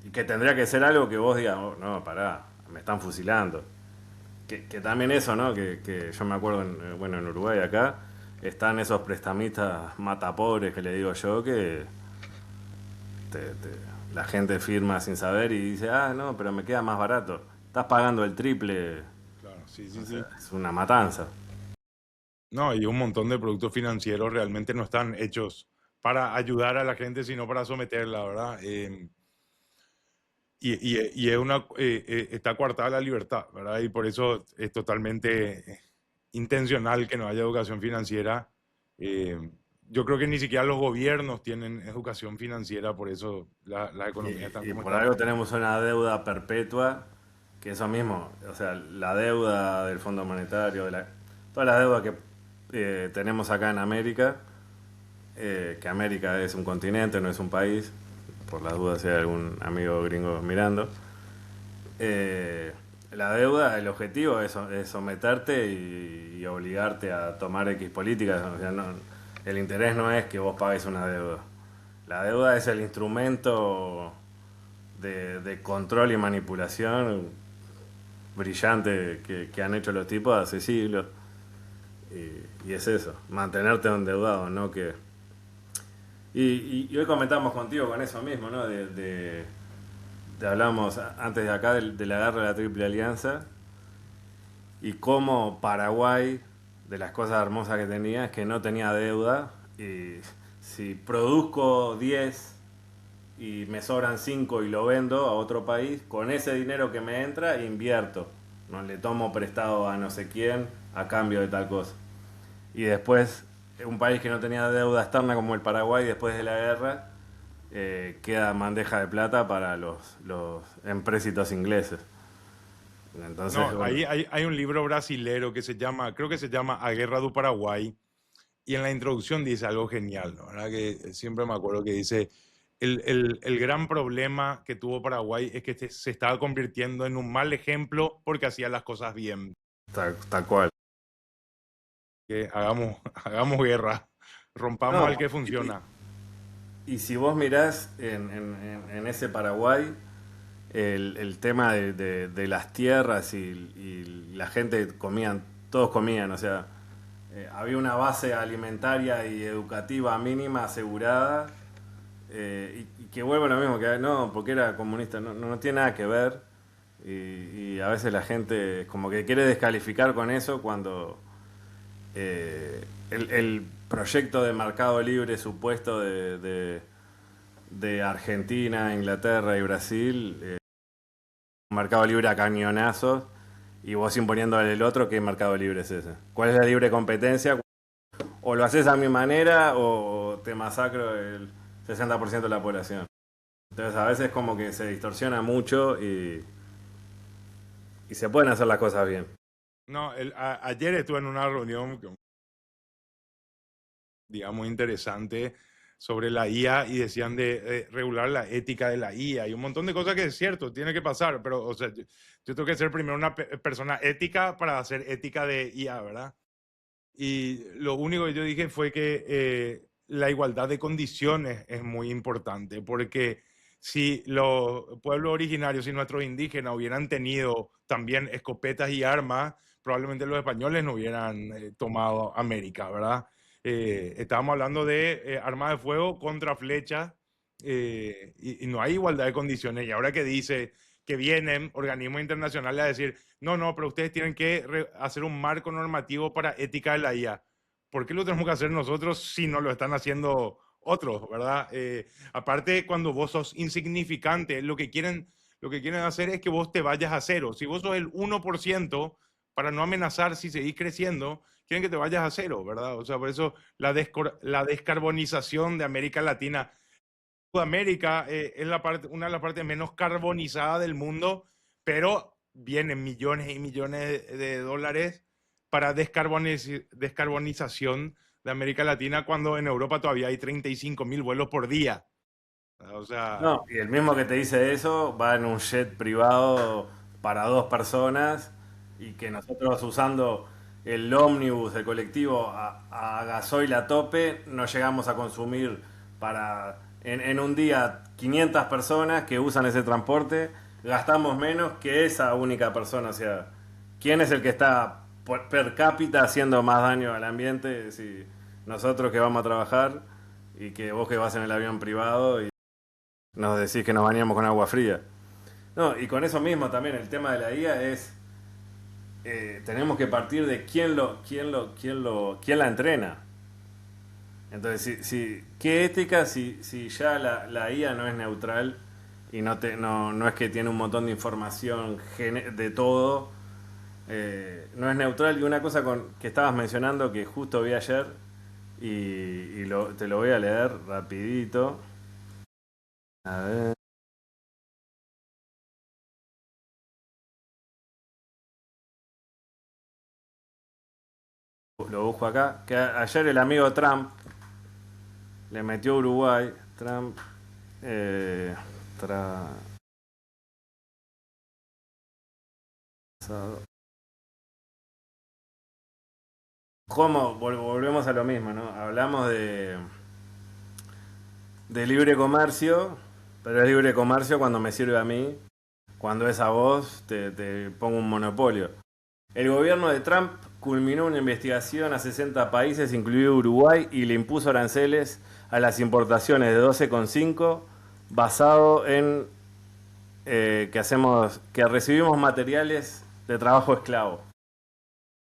Y que tendría que ser algo que vos digas, "Oh, no, pará, me están fusilando". Que también eso, ¿no? Que yo me acuerdo, bueno, en Uruguay acá, están esos prestamistas matapobres que le digo yo, que la gente firma sin saber y dice, ah, no, pero me queda más barato. Estás pagando el triple, Claro, sí, sí, o sea, sí. es una matanza. No, y un montón de productos financieros realmente no están hechos para ayudar a la gente, sino para someterla, ¿verdad? Y es está coartada la libertad, ¿verdad? Y por eso es totalmente intencional que no haya educación financiera. Eh, yo creo que ni siquiera los gobiernos tienen educación financiera, por eso las economías están Y como por están algo también. tenemos una deuda perpetua, que eso mismo, o sea, la deuda del Fondo Monetario, toda la deuda que tenemos acá en América, que América es un continente, no es un país, por las dudas si hay algún amigo gringo mirando. La deuda, el objetivo es someterte y obligarte a tomar X políticas. O sea, el interés no es que vos pagues una deuda. La deuda es el instrumento de control y manipulación brillante que han hecho los tipos hace siglos. Y es eso, mantenerte endeudado, ¿no? Y hoy comentamos contigo con eso mismo, ¿no? Te hablamos antes de acá de la guerra de la Triple Alianza y cómo Paraguay, de las cosas hermosas que tenía, es que no tenía deuda. Y si produzco 10 y me sobran 5 y lo vendo a otro país, con ese dinero que me entra invierto. No le tomo prestado a no sé quién a cambio de tal cosa. Y después, un país que no tenía deuda externa como el Paraguay después de la guerra, queda bandeja de plata para los empréstitos ingleses. Entonces, No, bueno, hay un libro brasilero que se llama, creo que se llama A Guerra do Paraguay, y en la introducción dice algo genial, ¿no? ¿Verdad? Que siempre me acuerdo que dice, el gran problema que tuvo Paraguay es que se estaba convirtiendo en un mal ejemplo porque hacía las cosas bien. tal cual. Que hagamos, hagamos guerra, rompamos No, al que funciona. y si vos mirás en ese Paraguay, el tema de las tierras y la gente comían, todos comían, o sea, había una base alimentaria y educativa mínima asegurada, y que vuelvo a lo mismo, que no, porque era comunista, no tiene nada que ver, y a veces la gente como que quiere descalificar con eso cuando el proyecto de mercado libre supuesto de Argentina, Inglaterra y Brasil, un mercado libre a cañonazos, y vos imponiéndole el otro, ¿qué mercado libre es ese? ¿Cuál es la libre competencia? O lo haces a mi manera o te masacro el 60% de la población. Entonces a veces como que se distorsiona mucho y se pueden hacer las cosas bien. No, ayer estuve en una reunión, digamos, interesante sobre la IA y decían de regular la ética de la IA y un montón de cosas que es cierto, tiene que pasar, pero o sea, yo tengo que ser primero una persona ética para hacer ética de IA, ¿verdad? Y lo único que yo dije fue que la igualdad de condiciones es muy importante, porque si los pueblos originarios y nuestros indígenas hubieran tenido también escopetas y armas, probablemente los españoles no hubieran tomado América, ¿verdad? Estábamos hablando de armas de fuego contra flechas, y no hay igualdad de condiciones. Y ahora que dice que vienen organismos internacionales a decir, no, no, pero ustedes tienen que hacer un marco normativo para ética de la IA. ¿Por qué lo tenemos que hacer nosotros si no lo están haciendo otros, ¿verdad? Aparte, cuando vos sos insignificante, lo que quieren hacer es que vos te vayas a cero. Si vos sos el 1%, para no amenazar si seguís creciendo, quieren que te vayas a cero, ¿verdad? O sea, por eso la descarbonización de América Latina. Sudamérica es una de las partes menos carbonizadas del mundo, pero vienen millones y millones de dólares para descarbonización de América Latina cuando en Europa todavía hay 35.000 vuelos por día. O sea, No, y el mismo que te dice eso va en un jet privado para dos personas y que nosotros usando el ómnibus, el colectivo a gasoil a tope, no llegamos a consumir en un día 500 personas que usan ese transporte, gastamos menos que esa única persona. O sea, ¿quién es el que está per cápita haciendo más daño al ambiente? Si nosotros que vamos a trabajar y que vos que vas en el avión privado nos decís que nos bañamos con agua fría. No, y con eso mismo también el tema de la IA es, tenemos que partir de quién la entrena. Entonces, ¿qué ética si ya la IA no es neutral y no es que tiene un montón de información de todo? No es neutral. Y una cosa que estabas mencionando que justo vi ayer te lo voy a leer rapidito. A ver. Lo busco acá. Que ayer el amigo Trump le metió a Uruguay. Trump. Eh, tra- ¿Cómo? Volvemos a lo mismo, ¿no? Hablamos de libre comercio, pero es libre comercio cuando me sirve a mí. Cuando es a vos, te pongo un monopolio. El gobierno de Trump culminó una investigación a 60 países, incluido Uruguay, y le impuso aranceles a las importaciones de 12,5 basado en que recibimos materiales de trabajo esclavo.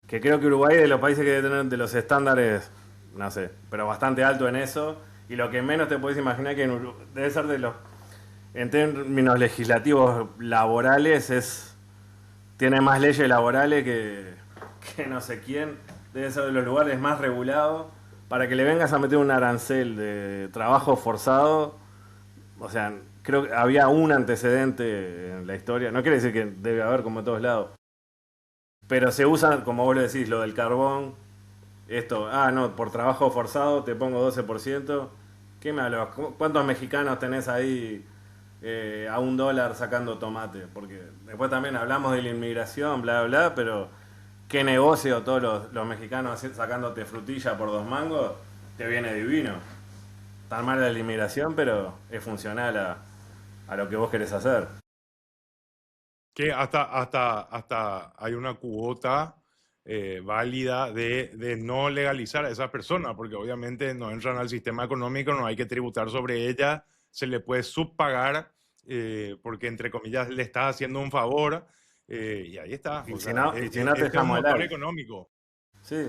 Que creo que Uruguay es de los países que debe tener de los estándares, no sé, pero bastante alto en eso. Y lo que menos te puedes imaginar que debe ser en términos legislativos laborales, tiene más leyes laborales que no sé quién. Debe ser de los lugares más regulados. Para que le vengas a meter un arancel de trabajo forzado, o sea, creo que había un antecedente en la historia. No quiere decir que debe haber como en todos lados. Pero se usa, como vos lo decís, lo del carbón. Esto, no, por trabajo forzado te pongo 12%. ¿Qué me hablas? ¿Cuántos mexicanos tenés ahí a $1 sacando tomate? Porque después también hablamos de la inmigración, bla, bla, pero ¿qué negocio todos los mexicanos sacándote frutilla por 2 mangos? Te viene divino. Tan mala la inmigración, pero es funcional a lo que vos querés hacer. que hasta hay una cuota válida de no legalizar a esas personas, porque obviamente no entran al sistema económico, no hay que tributar sobre ellas, se le puede subpagar, porque entre comillas le estás haciendo un favor, y ahí está. Y O si sea, no, y si no te este es un llamo al motor aire. económico. Sí,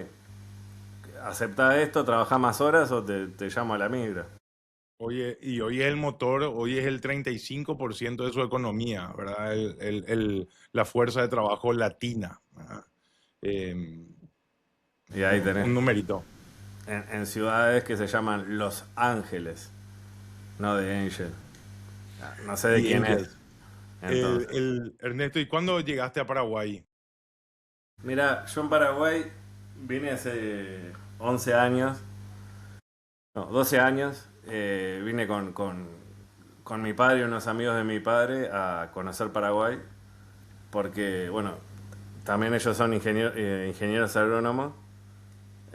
aceptá esto, trabajá más horas o te llamo a la migra. Hoy es el motor, hoy es el 35% de su economía, ¿verdad? La fuerza de trabajo latina, ¿verdad? Eh, Y ahí tenés. un numerito. En ciudades que se llaman Los Ángeles, no de Angel. No sé de The quién es. Angels. Entonces. Ernesto, ¿y cuándo llegaste a Paraguay? Mira, yo en Paraguay vine hace 11 años, no, 12 años. Vine con mi padre y unos amigos de mi padre a conocer Paraguay. Porque, bueno, también ellos son ingenieros agrónomos,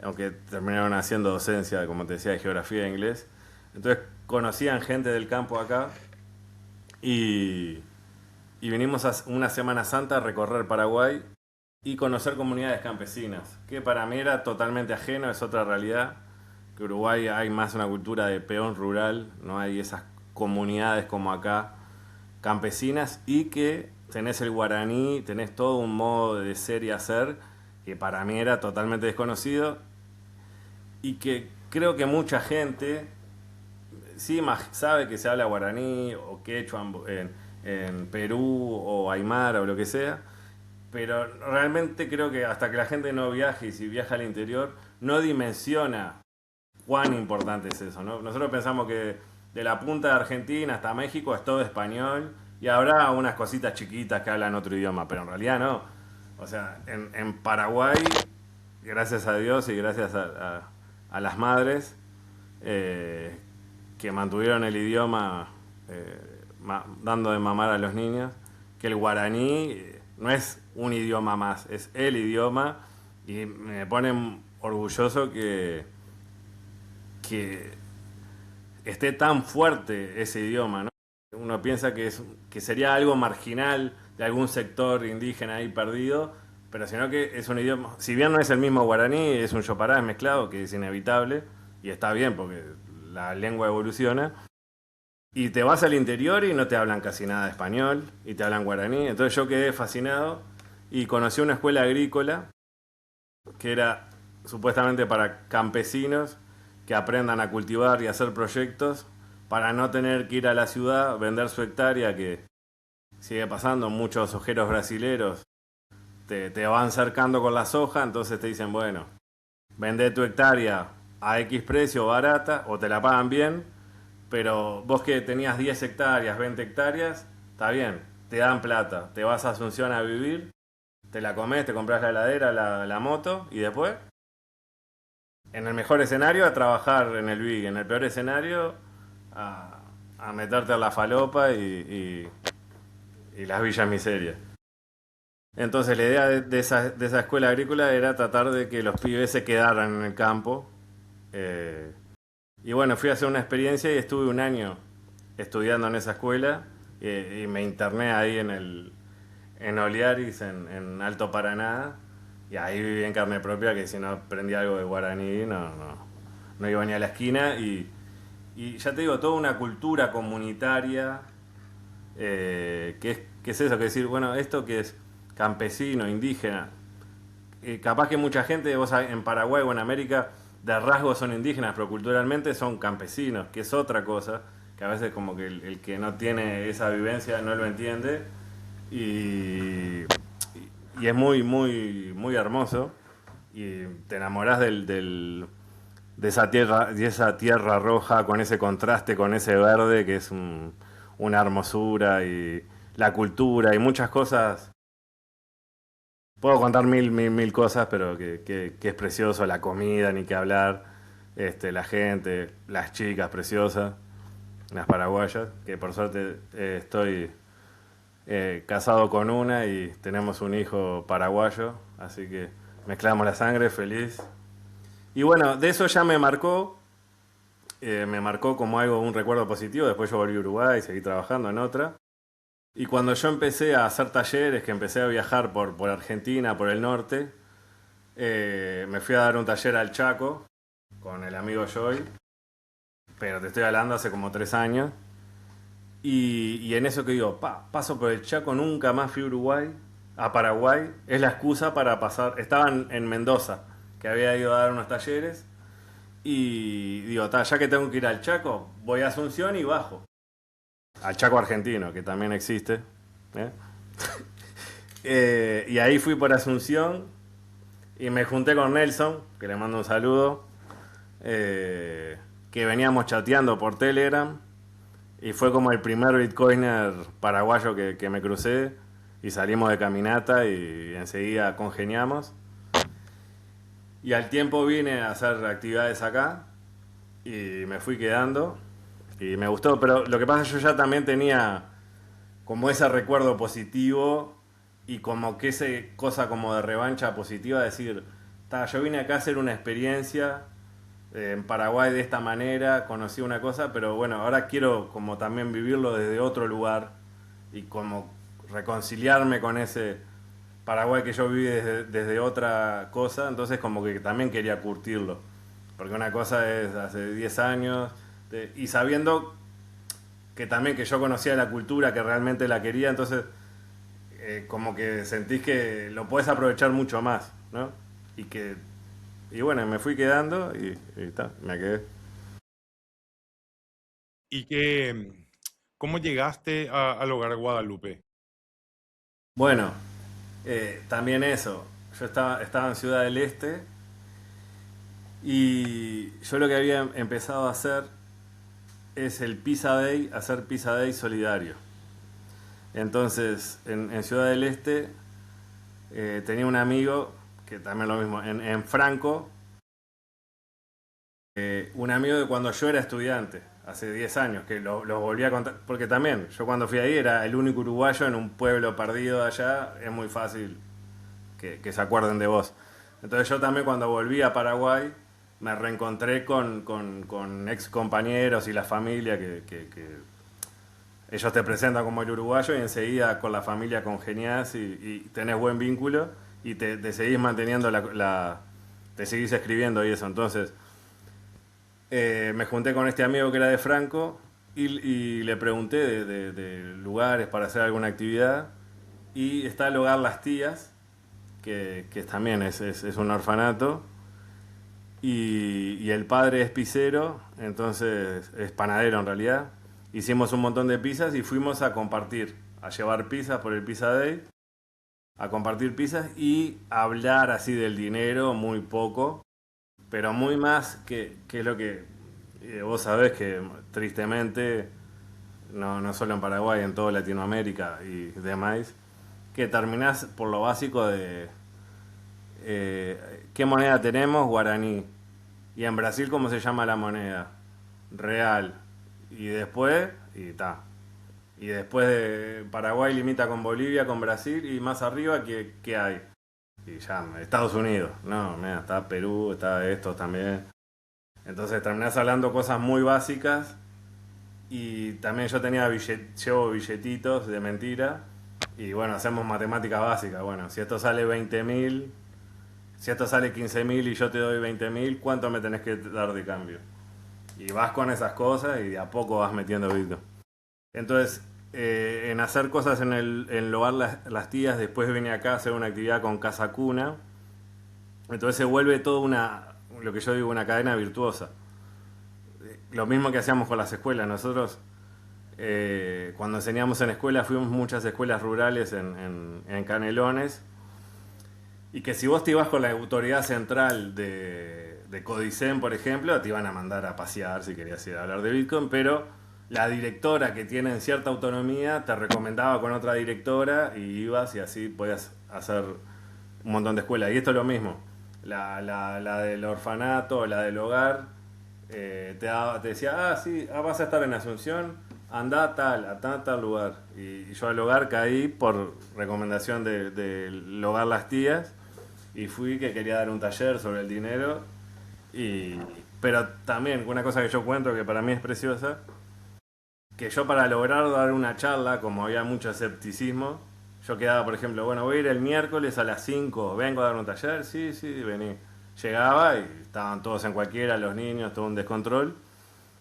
aunque terminaron haciendo docencia, como te decía, de geografía e inglés. Entonces conocían gente del campo acá y, y vinimos una Semana Santa a recorrer Paraguay y conocer comunidades campesinas, que para mí era totalmente ajeno, es otra realidad. Que Uruguay hay más una cultura de peón rural, no hay esas comunidades como acá campesinas y que tenés el guaraní, tenés todo un modo de ser y hacer que para mí era totalmente desconocido y que creo que mucha gente sí sabe que se habla guaraní o quechua en Perú o aymara o lo que sea, pero realmente creo que hasta que la gente no viaje y si viaja al interior, no dimensiona cuán importante es eso, ¿no? Nosotros pensamos que de la punta de Argentina hasta México es todo español y habrá unas cositas chiquitas que hablan otro idioma, pero en realidad no. O sea, en Paraguay, gracias a Dios y gracias a las madres eh, que mantuvieron el idioma dando de mamar a los niños, que el guaraní no es un idioma más, es el idioma y me pone orgulloso que esté tan fuerte ese idioma, ¿no? Uno piensa que sería algo marginal de algún sector indígena ahí perdido, pero sino que es un idioma, si bien no es el mismo guaraní, es un yopará, es mezclado, que es inevitable, y está bien porque la lengua evoluciona, y te vas al interior y no te hablan casi nada de español, y te hablan guaraní, entonces yo quedé fascinado y conocí una escuela agrícola que era supuestamente para campesinos que aprendan a cultivar y hacer proyectos para no tener que ir a la ciudad, vender su hectárea, que sigue pasando, muchos ojeros brasileros te van cercando con la soja, entonces te dicen, bueno, vende tu hectárea a X precio barata o te la pagan bien, pero vos que tenías 10 hectáreas, 20 hectáreas, está bien, te dan plata, te vas a Asunción a vivir, te la comes, te compras la heladera, la moto y después, en el mejor escenario, a trabajar en el BIG, en el peor escenario, a, a meterte a la falopa y las villas miserias. Entonces la idea de esa escuela agrícola era tratar de que los pibes se quedaran en el campo. eh, y bueno, fui a hacer una experiencia y estuve un año estudiando en esa escuela y me interné ahí en Oliaris, en Alto Paraná. Y ahí viví en carne propia que si no aprendía algo de guaraní no iba ni a la esquina. Y ya te digo, toda una cultura comunitaria que es eso, que decir, bueno, esto que es campesino, indígena, capaz que mucha gente, vos en Paraguay o en América, de rasgos son indígenas, pero culturalmente son campesinos, que es otra cosa, que a veces como que el que no tiene esa vivencia no lo entiende, y, y es muy hermoso, y te enamorás de esa tierra roja con ese contraste, con ese verde, que es una hermosura, y la cultura, y muchas cosas. Puedo contar mil cosas, pero que es precioso, la comida, ni que hablar, la gente, las chicas preciosas, las paraguayas, que por suerte estoy casado con una y tenemos un hijo paraguayo, así que mezclamos la sangre, feliz. Y bueno, de eso ya me marcó como algo, un recuerdo positivo, después yo volví a Uruguay y seguí trabajando en otra. Y cuando yo empecé a hacer talleres, que empecé a viajar por Argentina, por el norte, me fui a dar un taller al Chaco con el amigo Joy, pero te estoy hablando hace como 3 años. Y en eso que digo, paso por el Chaco, nunca más fui a Uruguay, a Paraguay, es la excusa para pasar. Estaba en Mendoza, que había ido a dar unos talleres, y digo, ya que tengo que ir al Chaco, voy a Asunción y bajo. Al Chaco argentino, que también existe. ¿eh? Y ahí fui por Asunción y me junté con Nelson, que le mando un saludo, que veníamos chateando por Telegram y fue como el primer bitcoiner paraguayo que me crucé y salimos de caminata y enseguida congeniamos. Y al tiempo vine a hacer actividades acá y me fui quedando y me gustó, pero lo que pasa es que yo ya también tenía como ese recuerdo positivo y como que esa cosa como de revancha positiva, decir, yo vine acá a hacer una experiencia en Paraguay de esta manera, conocí una cosa, pero bueno, ahora quiero como también vivirlo desde otro lugar y como reconciliarme con ese Paraguay que yo viví desde otra cosa, entonces como que también quería curtirlo, porque una cosa es hace 10 años y sabiendo que también que yo conocía la cultura, que realmente la quería, entonces como que sentís que lo puedes aprovechar mucho más, ¿no? Y que y bueno, me fui quedando y me quedé. ¿Y que, cómo llegaste al Hogar Guadalupe? Bueno, también eso. Yo estaba en Ciudad del Este y yo lo que había empezado a hacer es el Pizza Day, hacer Pizza Day solidario. Entonces, en Ciudad del Este tenía un amigo que también lo mismo, en Franco, un amigo de cuando yo era estudiante, hace 10 años, que lo volví a contar, porque también yo cuando fui ahí era el único uruguayo en un pueblo perdido de allá, es muy fácil que se acuerden de vos. Entonces yo también cuando volví a Paraguay me reencontré con ex compañeros y la familia que ellos te presentan como el uruguayo y enseguida con la familia congeniás y tenés buen vínculo y te seguís manteniendo te seguís escribiendo y eso. Entonces me junté con este amigo que era de Franco y le pregunté de lugares para hacer alguna actividad y está el hogar Las Tías, que también es un orfanato y el padre es pizzero, entonces es panadero en realidad. Hicimos un montón de pizzas y fuimos a compartir, a llevar pizzas por el Pizza Day, a compartir pizzas y hablar así del dinero, muy poco, pero muy más que es lo que vos sabés que tristemente, no solo en Paraguay, en toda Latinoamérica y demás, que terminás por lo básico de ¿qué moneda tenemos? Guaraní. Y en Brasil, ¿cómo se llama la moneda? Real. Y después, y ta. Y después de Paraguay limita con Bolivia, con Brasil, y más arriba, ¿qué hay? Y ya, Estados Unidos. No, mira, está Perú, está esto también. Entonces terminás hablando cosas muy básicas. Y también yo llevo billetitos de mentira. Y bueno, hacemos matemáticas básicas. Bueno, si esto sale 20.000, si esto sale 15.000 y yo te doy 20.000, ¿cuánto me tenés que dar de cambio? Y vas con esas cosas y de a poco vas metiendo Bitcoin. Entonces, en hacer cosas en hogar las tías, después vine acá a hacer una actividad con Casa Cuna. Entonces se vuelve todo lo que yo digo, una cadena virtuosa. Lo mismo que hacíamos con las escuelas. Nosotros, cuando enseñamos en escuela, fuimos muchas escuelas rurales en Canelones. Y que si vos te ibas con la autoridad central de Codicen, por ejemplo, te iban a mandar a pasear si querías ir a hablar de Bitcoin, pero la directora que tiene cierta autonomía te recomendaba con otra directora y ibas y así podías hacer un montón de escuelas. Y esto es lo mismo. La del orfanato, la del hogar, te decía, sí, vas a estar en Asunción, anda a tal lugar. Y yo al hogar caí por recomendación del hogar Las Tías y fui que quería dar un taller sobre el dinero. Pero también una cosa que yo cuento que para mí es preciosa, que yo para lograr dar una charla, como había mucho escepticismo, yo quedaba, por ejemplo, bueno, voy a ir el miércoles a las 5, vengo a dar un taller, sí, sí, vení. Llegaba y estaban todos en cualquiera, los niños, todo un descontrol.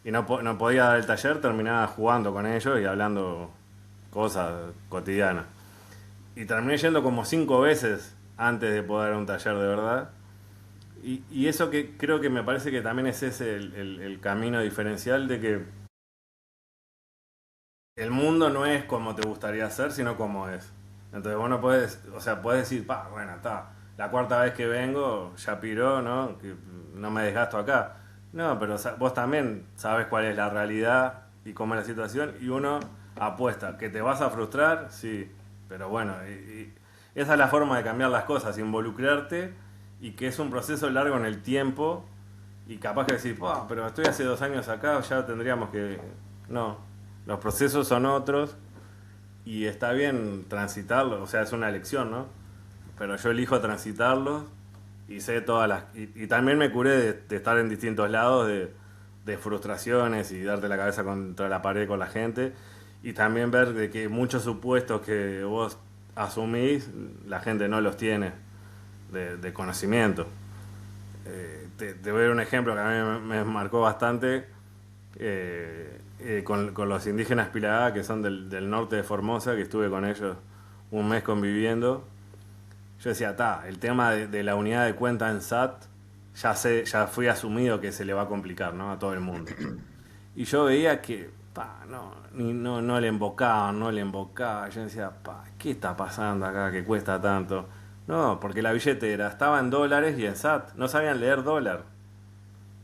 Y no podía dar el taller, terminaba jugando con ellos y hablando cosas cotidianas. Y terminé yendo como 5 veces antes de poder dar un taller de verdad. Y eso que creo que me parece que también es ese el camino diferencial de que el mundo no es como te gustaría ser, sino como es. Entonces vos no podés, o sea, podés decir, bueno, está, la cuarta vez que vengo ya piró, ¿no? Que no me desgasto acá. No, pero vos también sabes cuál es la realidad y cómo es la situación y uno apuesta. ¿Que te vas a frustrar? Sí, pero bueno, y esa es la forma de cambiar las cosas, involucrarte y que es un proceso largo en el tiempo y capaz que decir, pero estoy hace 2 años acá, ya tendríamos que... No, los procesos son otros y está bien transitarlos, o sea, es una elección, ¿no? Pero yo elijo transitarlos y sé todas las... Y también me curé de estar en distintos lados, de frustraciones y darte la cabeza contra la pared con la gente y también ver de que muchos supuestos que vos asumís, la gente no los tiene de conocimiento. Te voy a dar un ejemplo que a mí me marcó bastante con los indígenas Pilagá, que son del norte de Formosa, que estuve con ellos un mes conviviendo. Yo decía, el tema de la unidad de cuenta en SAT, ya fui asumido que se le va a complicar, ¿no? A todo el mundo. Y yo veía que, no le embocaban, no le embocaba. Yo decía, ¿qué está pasando acá que cuesta tanto? No, porque la billetera estaba en dólares y en SAT. No sabían leer dólar.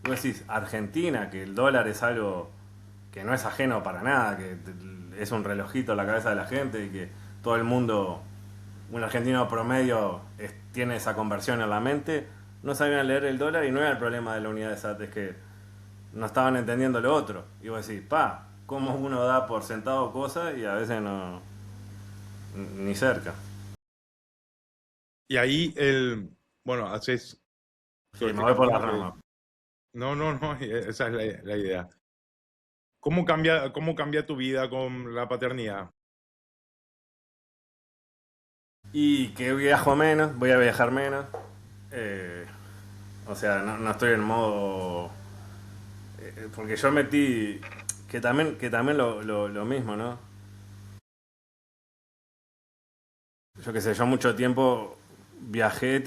Vos decís, Argentina, que el dólar es algo que no es ajeno para nada, que es un relojito en la cabeza de la gente y que todo el mundo, un argentino promedio, tiene esa conversión en la mente. No sabían leer el dólar y no era el problema de la unidad de SAT, es que no estaban entendiendo lo otro. Y vos decís, cómo uno da por sentado cosas y a veces no, ni cerca. Y ahí bueno, haces todo Sí, me este voy por la camino que... rama. No, no, no, esa es la idea. Cómo cambia tu vida con la paternidad? Y que viajo menos, voy a viajar menos. Eh, o sea, no estoy en modo... porque yo metí... Que también lo mismo, ¿no? Yo qué sé, yo mucho tiempo viajé,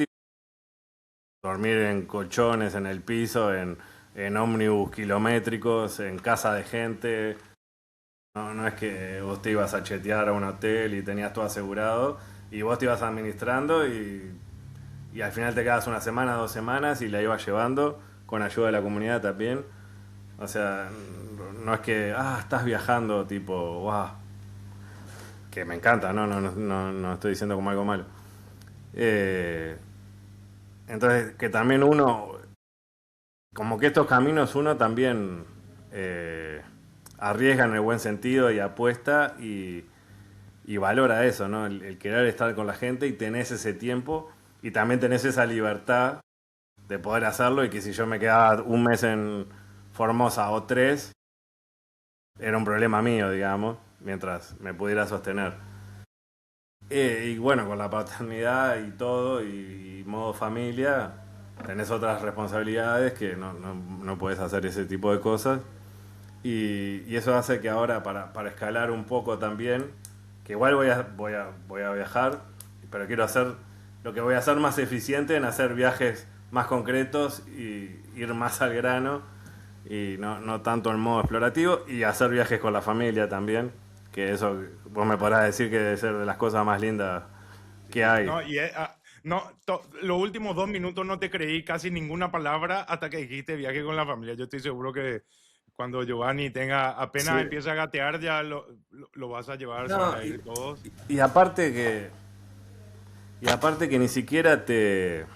dormir en colchones, en el piso, en ómnibus kilométricos, en casa de gente. No es que vos te ibas a chetear a un hotel y tenías todo asegurado y vos te ibas administrando y al final te quedas una semana, 2 semanas y la ibas llevando con ayuda de la comunidad también. O sea, no es que, estás viajando, tipo, wow, que me encanta, no estoy diciendo como algo malo. Eh, entonces, que también uno, como que estos caminos uno también arriesga en el buen sentido y apuesta y valora eso, ¿no? El querer estar con la gente y tenés ese tiempo y también tenés esa libertad de poder hacerlo y que si yo me quedaba un mes en Formosa o 3, era un problema mío, digamos, mientras me pudiera sostener. Y bueno, con la paternidad y todo y modo familia, tenés otras responsabilidades que no puedes hacer ese tipo de cosas. Y eso hace que ahora para escalar un poco también, que igual voy a viajar, pero quiero hacer lo que voy a hacer más eficiente en hacer viajes más concretos y ir más al grano y no tanto en modo explorativo y hacer viajes con la familia también, que eso vos me podrás decir que debe ser de las cosas más lindas que Sí, hay. no, no, los últimos 2 minutos no te creí casi ninguna palabra hasta que dijiste viaje con la familia. Yo estoy seguro que cuando Giovanni tenga, apenas Sí. empieza a gatear, ya lo vas a llevar, se van No, a ir todos. y aparte que ni siquiera te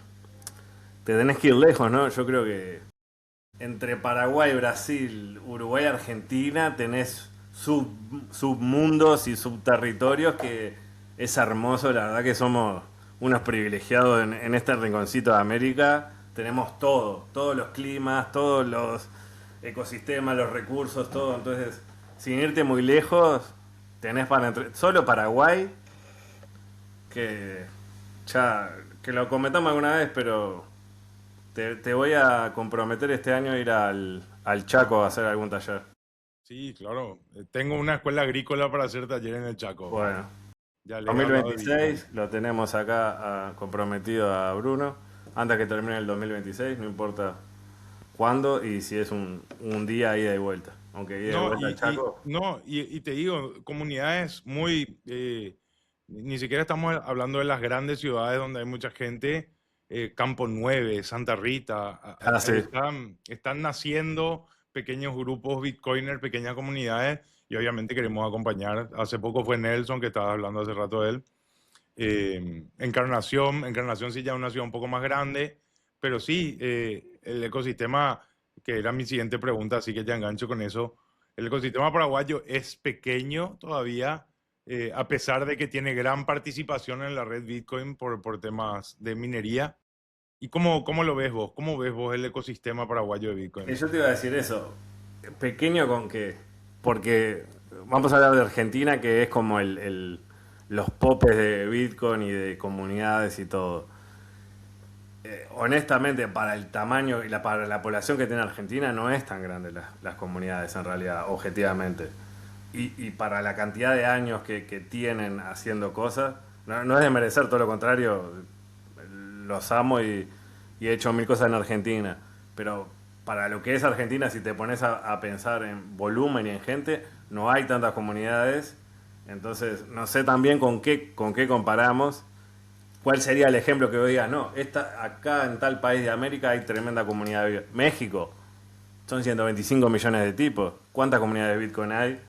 tenés que ir lejos, ¿no? Yo creo que entre Paraguay, Brasil, Uruguay, Argentina tenés submundos y subterritorios que es hermoso. La verdad que somos unos privilegiados en este rinconcito de América. Tenemos todo, todos los climas, todos los ecosistemas, los recursos, todo. Entonces, sin irte muy lejos, tenés solo Paraguay, que ya que lo comentamos alguna vez, pero te voy a comprometer este año a ir al Chaco a hacer algún taller. Sí, claro. Tengo una escuela agrícola para hacer taller en el Chaco. Bueno, Ya le he hablado de Bitcoin. 2026 lo tenemos acá comprometido a Bruno. Antes que termine el 2026, no importa cuándo y si es un día ida y vuelta. Aunque ida y No, vuelta al Chaco. no, y te digo, comunidades muy, ni siquiera estamos hablando de las grandes ciudades donde hay mucha gente, Campo 9, Santa Rita, Ah, sí. están naciendo pequeños grupos Bitcoiners, pequeñas comunidades, y obviamente queremos acompañar. Hace poco fue Nelson, que estaba hablando hace rato de él. Encarnación sí ya es una ciudad un poco más grande, pero sí, el ecosistema, que era mi siguiente pregunta, así que ya engancho con eso. El ecosistema paraguayo es pequeño todavía, a pesar de que tiene gran participación en la red Bitcoin por temas de minería. ¿Y cómo lo ves vos? ¿Cómo ves vos el ecosistema paraguayo de Bitcoin? Yo te iba a decir eso. Pequeño con que. Porque vamos a hablar de Argentina, que es como los popes de Bitcoin y de comunidades y todo. Honestamente, para el tamaño y para la población que tiene Argentina, no es tan grande las comunidades en realidad, objetivamente. Y para la cantidad de años que tienen haciendo cosas, no es de merecer, todo lo contrario, los amo y he hecho mil cosas en Argentina. Pero para lo que es Argentina, si te pones a pensar en volumen y en gente, no hay tantas comunidades. Entonces, no sé también con qué comparamos. ¿Cuál sería el ejemplo que vos digas? No, acá en tal país de América hay tremenda comunidad de Bitcoin. México, son 125 millones de tipos. ¿Cuántas comunidades de Bitcoin hay?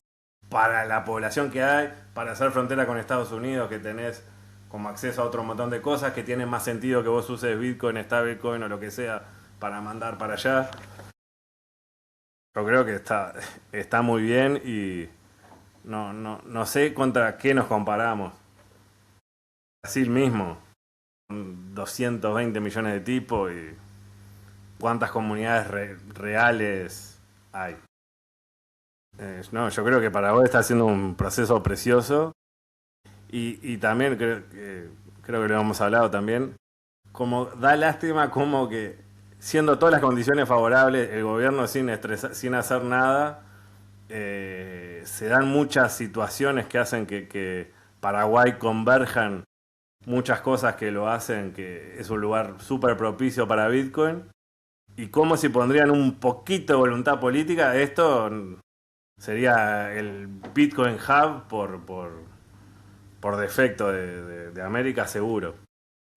Para la población que hay, para hacer frontera con Estados Unidos, que tenés como acceso a otro montón de cosas, que tienen más sentido que vos uses Bitcoin, Stablecoin o lo que sea para mandar para allá. Yo creo que está muy bien y no sé contra qué nos comparamos. Brasil mismo, 220 millones de tipos y cuántas comunidades reales hay. No, yo creo que para vos está haciendo un proceso precioso y también creo que lo hemos hablado también, como da lástima como que siendo todas las condiciones favorables, el gobierno sin hacer nada, se dan muchas situaciones que hacen que Paraguay converjan muchas cosas que lo hacen, que es un lugar súper propicio para Bitcoin. Y como si pondrían un poquito de voluntad política, esto sería el Bitcoin Hub por defecto de América seguro.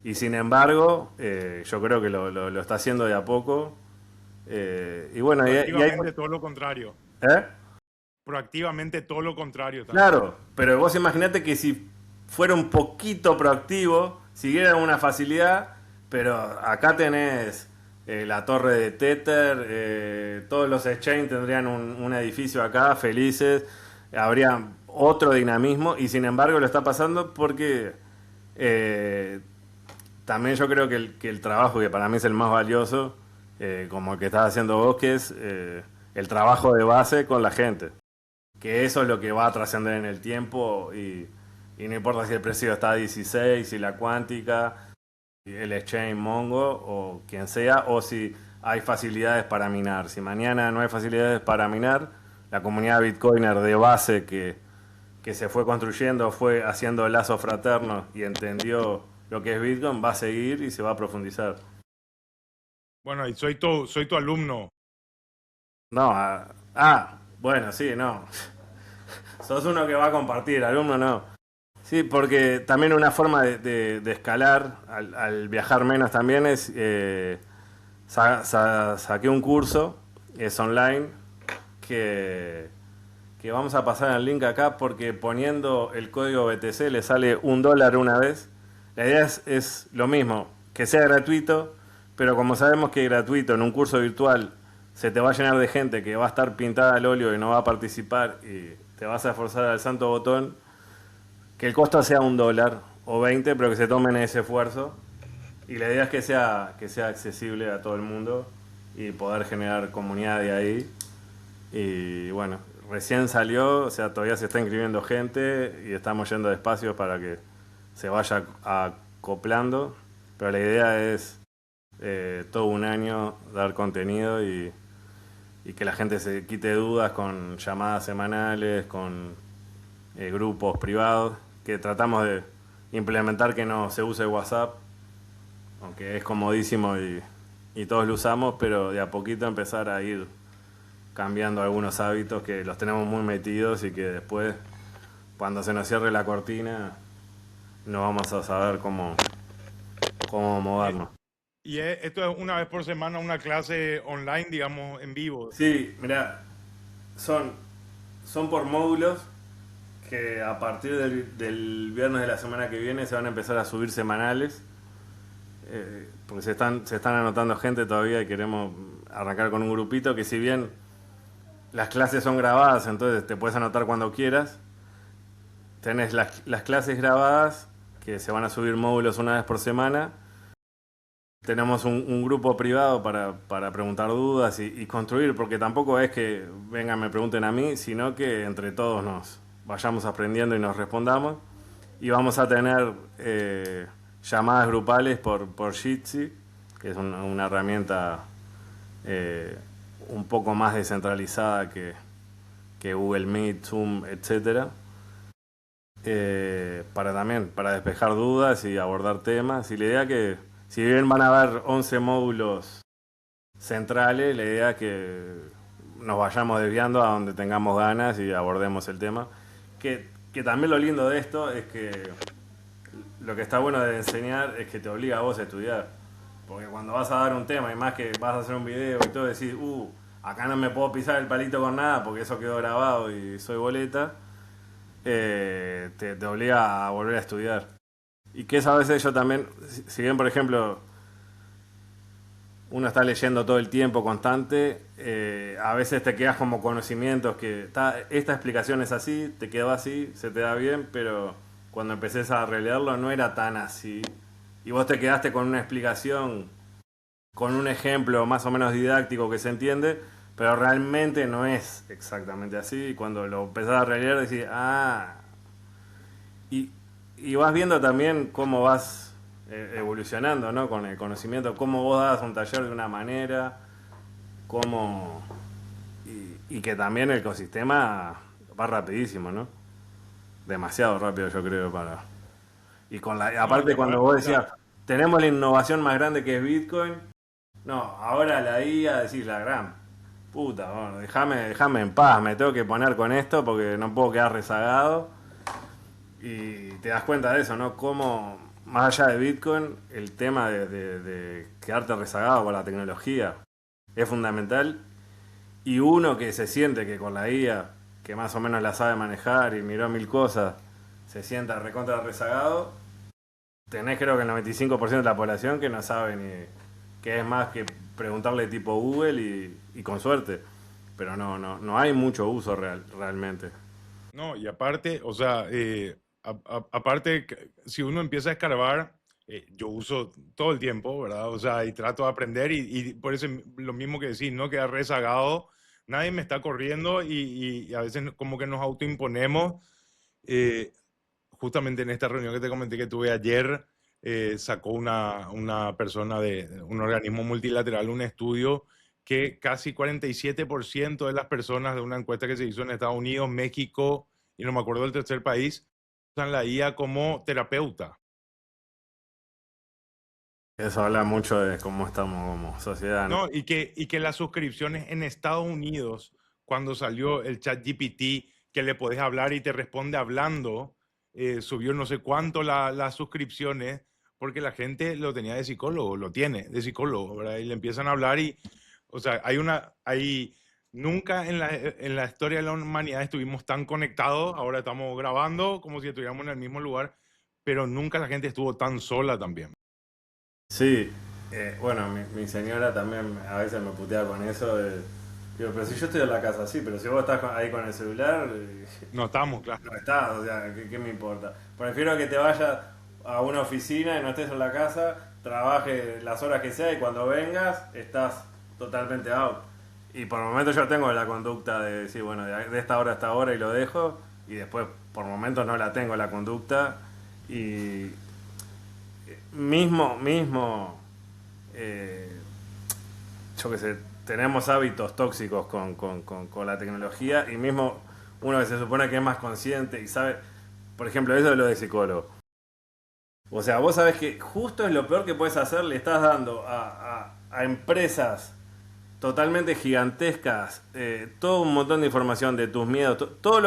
Y sin embargo, yo creo que lo está haciendo de a poco. Y bueno, y hay... Proactivamente todo lo contrario. ¿Eh? Proactivamente todo lo contrario está haciendo. Claro, pero vos imaginate que si fuera un poquito proactivo, siguiera una facilidad, pero acá tenés la torre de Tether, todos los exchange tendrían un edificio acá, felices, habría otro dinamismo y sin embargo lo está pasando porque eh, también yo creo que el trabajo, que para mí es el más valioso, como el que estás haciendo vos, que es el trabajo de base con la gente, que eso es lo que va a trascender en el tiempo y no importa si el precio está a 16, si la cuántica, el exchange Mongo o quien sea, o si hay facilidades para minar. Si mañana no hay facilidades para minar, la comunidad bitcoiner de base que se fue construyendo, fue haciendo lazos fraternos y entendió lo que es Bitcoin, va a seguir y se va a profundizar. Bueno, y soy tu alumno. No, bueno, sí, no. Sos uno que va a compartir, alumno no. Sí, porque también una forma de escalar al viajar menos también es, saqué un curso, es online, que, que vamos a pasar el link acá porque poniendo el código BTC le sale $1 una vez. La idea es lo mismo, que sea gratuito, pero como sabemos que gratuito en un curso virtual se te va a llenar de gente que va a estar pintada al óleo y no va a participar y te vas a esforzar al santo botón, que el costo sea $1 o 20, pero que se tomen ese esfuerzo. Y la idea es que sea accesible a todo el mundo y poder generar comunidad de ahí. Y bueno, recién salió, o sea, todavía se está inscribiendo gente y estamos yendo despacio para que se vaya acoplando. Pero la idea es todo un año dar contenido y que la gente se quite dudas con llamadas semanales, con grupos privados, que tratamos de implementar que no se use WhatsApp, aunque es comodísimo y todos lo usamos, pero de a poquito empezar a ir cambiando algunos hábitos que los tenemos muy metidos y que después, cuando se nos cierre la cortina, no vamos a saber cómo Eh, movernos. y esto es una vez por semana una clase online, digamos, en vivo. Sí, mira, son, son por módulos que a partir del viernes de la semana que viene se van a empezar a subir semanales, porque se están anotando gente todavía y queremos arrancar con un grupito que si bien las clases son grabadas, entonces te puedes anotar cuando quieras, tenés las clases grabadas que se van a subir módulos una vez por semana. Tenemos un grupo privado para preguntar dudas y construir, porque tampoco es que vengan me pregunten a mí, sino que entre todos nos vayamos aprendiendo y nos respondamos. Y vamos a tener llamadas grupales por Jitsi, que es una herramienta eh, un poco más descentralizada que Google Meet, Zoom, etcétera, para despejar dudas y abordar temas. Y la idea que, si bien van a haber 11 módulos centrales, la idea es que nos vayamos desviando a donde tengamos ganas y abordemos el tema. Que también lo lindo de esto es que lo que está bueno de enseñar es que te obliga a vos a estudiar. Porque cuando vas a dar un tema y más que vas a hacer un video y todo, decís, acá no me puedo pisar el palito con nada porque eso quedó grabado y soy boleta, te obliga a volver a estudiar. Y que eso a veces yo también, si bien por ejemplo uno está leyendo todo el tiempo constante, a veces te quedas como conocimientos que esta explicación es así, te quedó así, se te da bien, pero cuando empecés a releerlo no era tan así. Y vos te quedaste con una explicación, con un ejemplo más o menos didáctico que se entiende, pero realmente no es exactamente así. Y cuando lo empezás a releer decís, y, y vas viendo también cómo vas evolucionando, ¿no? Con el conocimiento, cómo vos das un taller de una manera, cómo... Y que también el ecosistema va rapidísimo, ¿no? Demasiado rápido yo creo para... Y con No, y aparte cuando vos decías, la, tenemos la innovación más grande que es Bitcoin, no, ahora la IA, decís la gran puta, bueno, déjame en paz, me tengo que poner con esto porque no puedo quedar rezagado. Y te das cuenta de eso, ¿no? Cómo, más allá de Bitcoin, el tema de quedarte rezagado con la tecnología es fundamental. Y uno que se siente que con la IA, que más o menos la sabe manejar y miró mil cosas, se sienta recontra rezagado, tenés creo que el 95% de la población que no sabe ni que es más que preguntarle tipo Google y con suerte. Pero no hay mucho uso realmente. no, y aparte, o sea, aparte, si uno empieza a escarbar, yo uso todo el tiempo, ¿verdad? O sea, y trato de aprender y por eso lo mismo que decís, no quedar rezagado, nadie me está corriendo y a veces como que nos autoimponemos. eh, Justamente en esta reunión que te comenté que tuve ayer, sacó una persona de un organismo multilateral un estudio que casi 47% de las personas de una encuesta que se hizo en Estados Unidos, México y no me acuerdo del tercer país, usan la IA como terapeuta. Eso habla mucho de cómo estamos como sociedad, ¿no? ¿No? Y que las suscripciones en Estados Unidos, cuando salió el chat GPT, que le podés hablar y te responde hablando, subió no sé cuánto las suscripciones, porque la gente lo tenía de psicólogo, lo tiene de psicólogo, ¿verdad? Y le empiezan a hablar y, o sea, nunca en la historia de la humanidad estuvimos tan conectados, ahora estamos grabando como si estuviéramos en el mismo lugar, pero nunca la gente estuvo tan sola también. Sí, bueno, mi señora también a veces me putea con eso. Digo, pero si yo estoy en la casa, sí, pero si vos estás ahí con el celular, No estamos, claro. no estás, o sea, ¿qué me importa? Prefiero que te vayas a una oficina y no estés en la casa, trabajes las horas que sea y cuando vengas estás totalmente out. Y por el momento yo tengo la conducta de decir, bueno, de esta hora a esta hora y lo dejo, y después por momentos no la tengo la conducta y mismo, eh, yo qué sé, tenemos hábitos tóxicos con la tecnología y mismo uno que se supone que es más consciente y sabe, por ejemplo, eso de lo de psicólogo. O sea, vos sabés que justo es lo peor que puedes hacer, le estás dando a empresas totalmente gigantescas, todo un montón de información de tus miedos, todo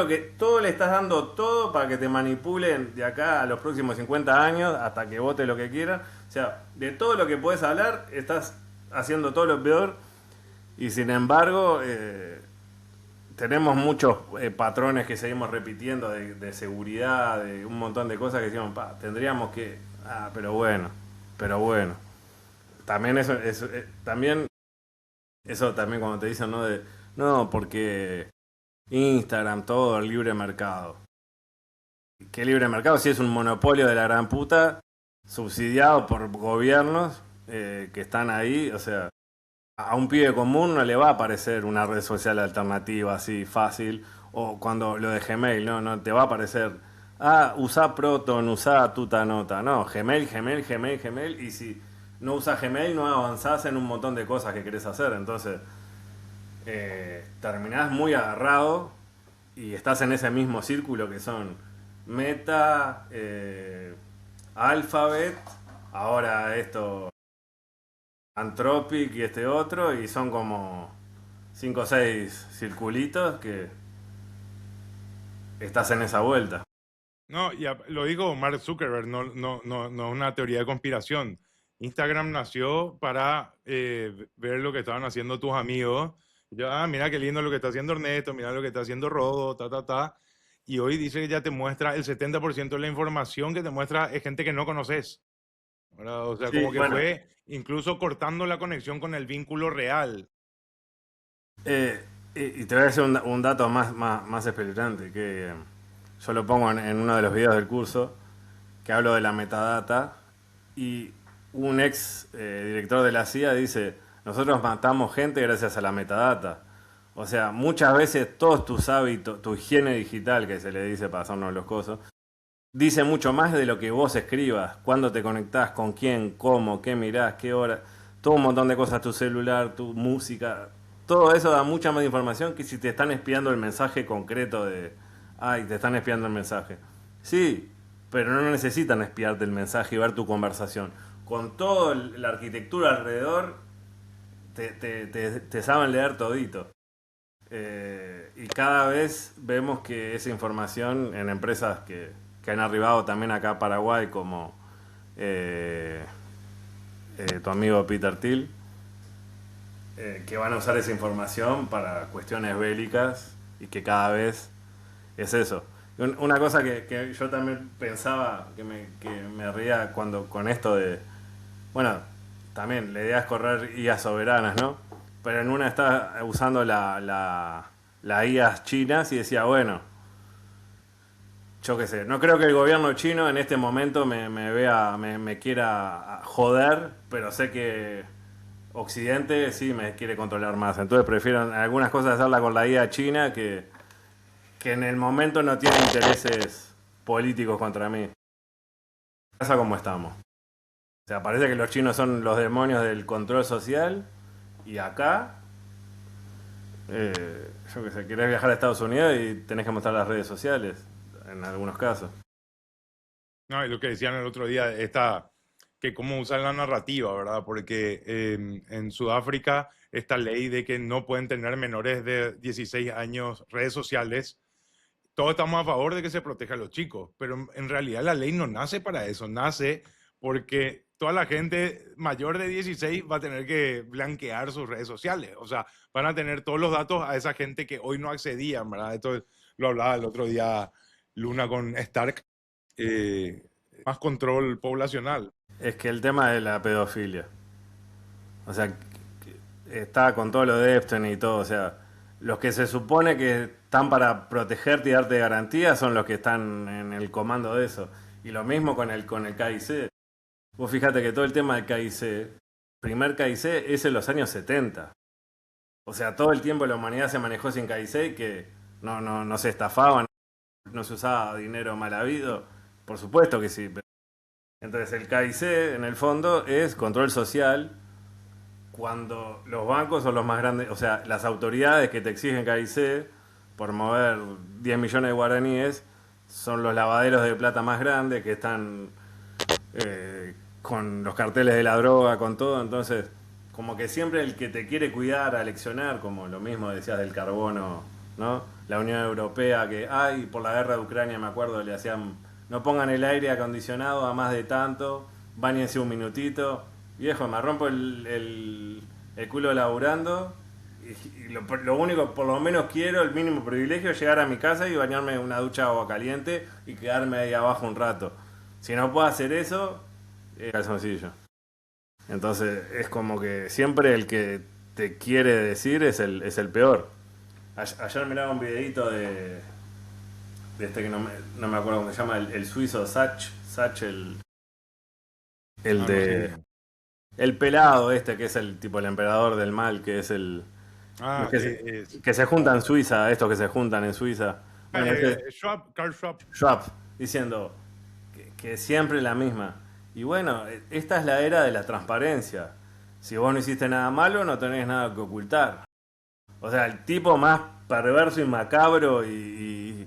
le estás dando todo para que te manipulen de acá a los próximos 50 años hasta que vote lo que quieran. O sea, de todo lo que puedes hablar, estás haciendo todo lo peor y sin embargo tenemos muchos patrones que seguimos repitiendo de seguridad, de un montón de cosas que decimos, tendríamos que... pero bueno. También eso también cuando te dicen, ¿no? No, porque Instagram, todo, el libre mercado. ¿Qué libre mercado? Si es un monopolio de la gran puta, subsidiado por gobiernos que están ahí, o sea, a un pibe común no le va a aparecer una red social alternativa así fácil, o cuando lo de Gmail, no te va a aparecer, usa Proton, usa Tutanota, no, Gmail, y si no usas Gmail no avanzás en un montón de cosas que querés hacer, entonces terminás muy agarrado y estás en ese mismo círculo que son Meta, Alphabet, ahora esto Anthropic y este otro, y son como 5 o 6 circulitos que estás en esa vuelta. No, lo digo Mark Zuckerberg, no es una teoría de conspiración. Instagram nació para ver lo que estaban haciendo tus amigos. Yo, mira qué lindo lo que está haciendo Ernesto, mira lo que está haciendo Rodo, ta, ta, ta. Y hoy dice que ya te muestra el 70% de la información que te muestra es gente que no conoces, ¿verdad? O sea, Sí, como que bueno, fue incluso cortando la conexión con el vínculo real. eh, y te voy a decir un dato más espeluznante, que yo lo pongo en uno de los videos del curso, que hablo de la metadata, y un ex director de la CIA dice, nosotros matamos gente gracias a la metadata. O sea, muchas veces todos tus hábitos, tu higiene digital, que se le dice para hacernos los cosos, dice mucho más de lo que vos escribas, cuándo te conectás, con quién, cómo, qué mirás, qué hora, todo un montón de cosas, tu celular, tu música, todo eso da mucha más información que si te están espiando el mensaje concreto de, ay, te están espiando el mensaje. Sí, pero no necesitan espiarte el mensaje y ver tu conversación. Con toda la arquitectura alrededor, te saben leer todito. Y cada vez vemos que esa información en empresas que han arribado también acá a Paraguay, como eh, tu amigo Peter Thiel, que van a usar esa información para cuestiones bélicas y que cada vez es eso. Una cosa que yo también pensaba, que me reía cuando con esto de, bueno, también la idea es correr IAs soberanas, ¿no? Pero en una estaba usando la IAs chinas y decía, bueno, yo qué sé, no creo que el gobierno chino en este momento me quiera joder, pero sé que Occidente sí me quiere controlar más. Entonces prefiero en algunas cosas hacerla con la IA china que en el momento no tiene intereses políticos contra mí. Pasa como estamos. O sea, parece que los chinos son los demonios del control social y acá, yo qué sé, querés viajar a Estados Unidos y tenés que mostrar las redes sociales, en algunos casos. No, y lo que decían el otro día, que cómo usar la narrativa, ¿verdad? Porque en Sudáfrica esta ley de que no pueden tener menores de 16 años redes sociales, todos estamos a favor de que se proteja a los chicos, pero en realidad la ley no nace para eso, nace porque toda la gente mayor de 16 va a tener que blanquear sus redes sociales, o sea, van a tener todos los datos a esa gente que hoy no accedían, ¿verdad? Esto lo hablaba el otro día Luna con Stark, más control poblacional. Es que el tema de la pedofilia, o sea, está con todo lo de Epstein y todo, o sea, los que se supone que están para protegerte y darte garantías son los que están en el comando de eso. Y lo mismo con el KIC. Vos fíjate que todo el tema del KIC, primer KIC es en los años 70. O sea, todo el tiempo la humanidad se manejó sin KIC, que no se estafaban, no se usaba dinero mal habido. Por supuesto que sí. Entonces el KIC en el fondo es control social cuando los bancos son los más grandes, o sea, las autoridades que te exigen KIC por mover 10 millones de guaraníes son los lavaderos de plata más grandes que están con los carteles de la droga, con todo. Entonces, como que siempre el que te quiere cuidar, aleccionar, como lo mismo decías del carbono, ¿no? La Unión Europea, que, ay, por la guerra de Ucrania, me acuerdo, le hacían, no pongan el aire acondicionado a más de tanto, bañense un minutito. Viejo, me rompo el culo laburando y lo único, por lo menos quiero, el mínimo privilegio, es llegar a mi casa y bañarme en una ducha de agua caliente y quedarme ahí abajo un rato. Si no puedo hacer eso, calzoncillo. Entonces es como que siempre el que te quiere decir es el peor. Ayer miraba un videito de este que no me acuerdo cómo se llama, el suizo Sach, el No, no de... sé. El pelado este, que es el tipo el emperador del mal, que es los Ah, que se juntan en Suiza, estos que se juntan en Suiza. Bueno, Schwab, Carl Schwab. Schwab, diciendo que siempre la misma. Y bueno, esta es la era de la transparencia. Si vos no hiciste nada malo, no tenés nada que ocultar. O sea, el tipo más perverso y macabro y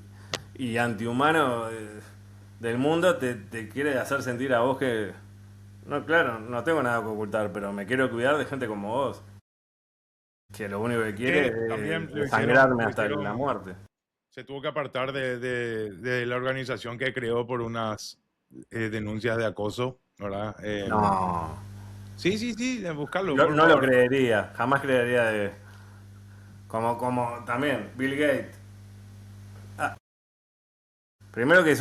antihumano del mundo te quiere hacer sentir a vos que No, claro, no tengo nada que ocultar, pero me quiero cuidar de gente como vos, que lo único que quiere Que también es desangrarme lo hasta la hicieron, muerte. se tuvo que apartar de la organización que creó por unas denuncias de acoso, ¿verdad? No, Sí, sí, sí, buscarlo, por no lo favor. creería, jamás creería de... Como también, Bill Gates. Ah, primero que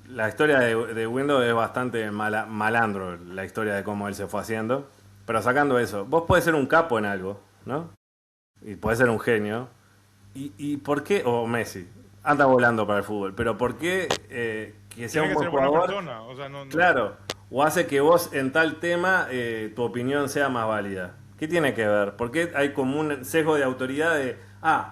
la historia de Windows es bastante malandro, la historia de cómo él se fue haciendo. Pero sacando eso, vos podés ser un capo en algo, ¿no? Y podés ser un genio. ¿Y por qué? O Messi, anda volando para el fútbol. Pero ¿por qué que sea Tiene un que buen ser buena jugador? persona, o sea, no, no. Claro. O hace que vos en tal tema tu opinión sea más válida. ¿Qué tiene que ver? ¿Por qué hay como un sesgo de autoridad de,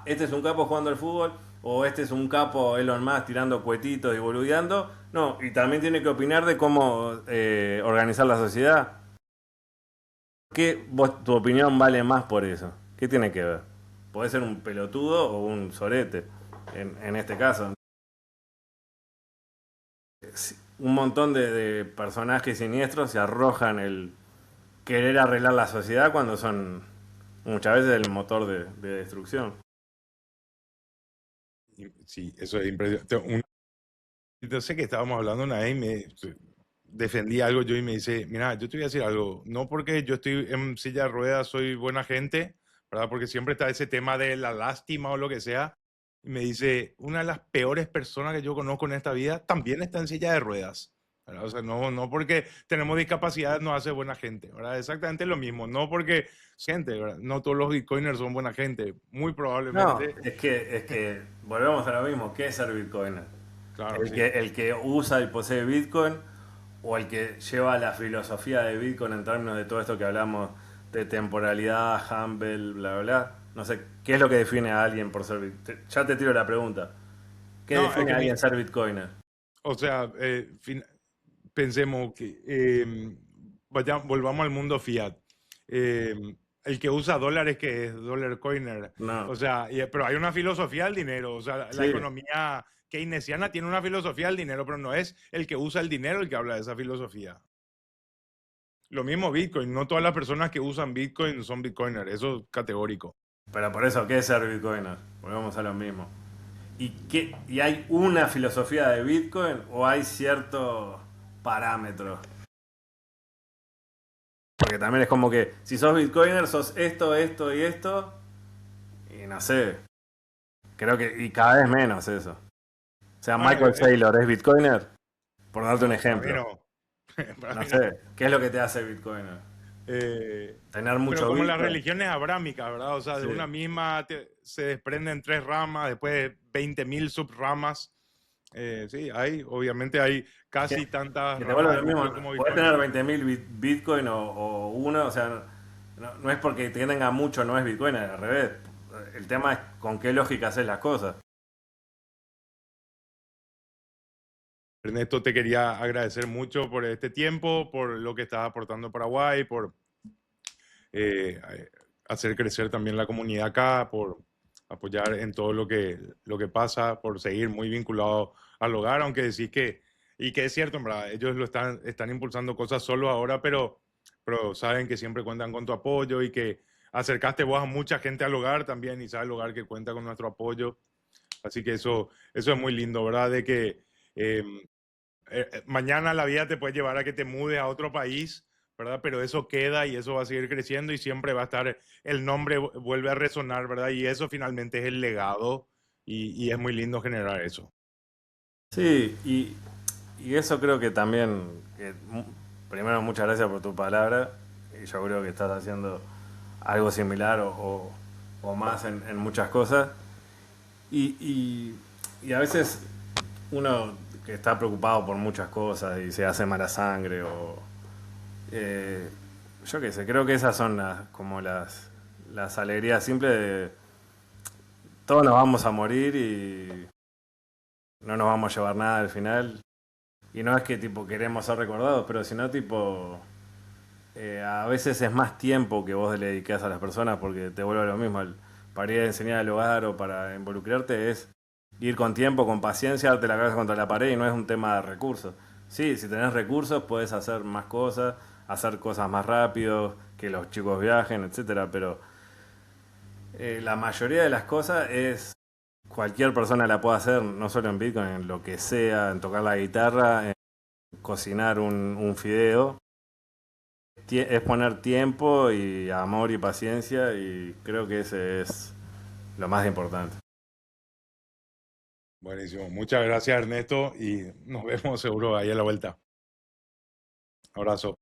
este es un capo jugando al fútbol? O este es un capo Elon Musk tirando cuetitos y boludeando. No, y también tiene que opinar de cómo organizar la sociedad. ¿Por qué tu opinión vale más por eso? ¿Qué tiene que ver? Puede ser un pelotudo o un sorete, en este caso. Un montón de personajes siniestros se arrojan el querer arreglar la sociedad cuando son muchas veces el motor de destrucción. Sí, eso es impresionante. Yo sé que estábamos hablando una vez y me defendí algo yo y me dice, mira, yo te voy a decir algo, no porque yo estoy en silla de ruedas soy buena gente, ¿verdad? Porque siempre está ese tema de la lástima o lo que sea. Y me dice, una de las peores personas que yo conozco en esta vida también está en silla de ruedas, ¿verdad? O sea, no, no porque tenemos discapacidad nos hace buena gente, ¿verdad? Exactamente lo mismo, no porque gente, ¿verdad? No todos los bitcoiners son buena gente, muy No, probablemente, es que volvemos a lo mismo. ¿Qué es ser bitcoiner? claro, El sí. que, el que usa y posee Bitcoin o el que lleva la filosofía de Bitcoin en términos de todo esto que hablamos de temporalidad, humble, bla, bla, bla. No sé, ¿qué es lo que define a alguien por ser Bitcoiner? Ya te tiro la pregunta. ¿Qué No, es define que a alguien ser Bitcoiner? o sea, pensemos que volvamos al mundo fiat. Eh, el que usa dólares, que es dollar coiner. No. O sea, pero hay una filosofía del dinero. O sea, la Sí, economía keynesiana tiene una filosofía del dinero, pero no es el que usa el dinero el que habla de esa filosofía. Lo mismo Bitcoin. No todas las personas que usan Bitcoin son Bitcoiners. Eso es categórico. pero por eso, ¿qué es ser Bitcoiner? Volvemos a lo mismo. ¿Y hay una filosofía de Bitcoin o hay ciertos parámetros? Porque también es como que si sos Bitcoiner sos esto, esto y esto, y no sé, creo que y cada vez menos eso. O sea, Bueno, Michael Saylor es Bitcoiner, por darte un no, para mí ejemplo. no. Para No mí sé, no. ¿qué es lo que te hace Bitcoiner? Eh, Tener pero mucho como las Bitcoin. religiones abrámicas, ¿verdad? O sea, de Sí. una misma se desprenden tres ramas, después 20.000 subramas. Sí, obviamente hay Que, casi tantas que te vuelvo ramas de lo mismo. Bitcoin como Podés tener bitcoiners. 20.000 Bitcoin o uno, o sea, no es porque tenga mucho, no es Bitcoiner, al revés. El tema es con qué lógica haces las cosas. Ernesto, te quería agradecer mucho por este tiempo, por lo que estás aportando a Paraguay, por eh, hacer crecer también la comunidad acá, por apoyar en todo lo que pasa, por seguir muy vinculado al hogar, aunque decís que, y que es cierto, en verdad, ellos están impulsando cosas solo ahora, pero saben que siempre cuentan con tu apoyo y que acercaste vos a mucha gente al hogar también y sabe el hogar que cuenta con nuestro apoyo. Así que eso es muy lindo, ¿verdad? De que eh, mañana la vida te puede llevar a que te mudes a otro país, ¿verdad? Pero eso queda y eso va a seguir creciendo y siempre va a estar, el nombre vuelve a resonar, ¿verdad? Y eso finalmente es el legado y es muy lindo generar eso. Sí, y eso creo que también, primero muchas gracias por tu palabra, y yo creo que estás haciendo algo similar o más en muchas cosas, y a veces uno que está preocupado por muchas cosas y se hace mala sangre eh, yo qué sé, creo que esas son como las alegrías simples de todos nos vamos a morir y no nos vamos a llevar nada al final. Y no es que tipo queremos ser recordados, pero sino tipo a veces es más tiempo que vos le dedicás a las personas porque te vuelve a lo mismo. Para ir a enseñar al hogar o para involucrarte es ir con tiempo, con paciencia, darte la cabeza contra la pared y no es un tema de recursos. Sí, si tenés recursos puedes hacer más cosas, hacer cosas más rápido, que los chicos viajen, etcétera, pero la mayoría de las cosas es cualquier persona la puede hacer, no solo en Bitcoin, en lo que sea, en tocar la guitarra, en cocinar un fideo. Es poner tiempo y amor y paciencia y creo que ese es lo más importante. Buenísimo. Muchas gracias, Ernesto, y nos vemos seguro ahí a la vuelta. Abrazo.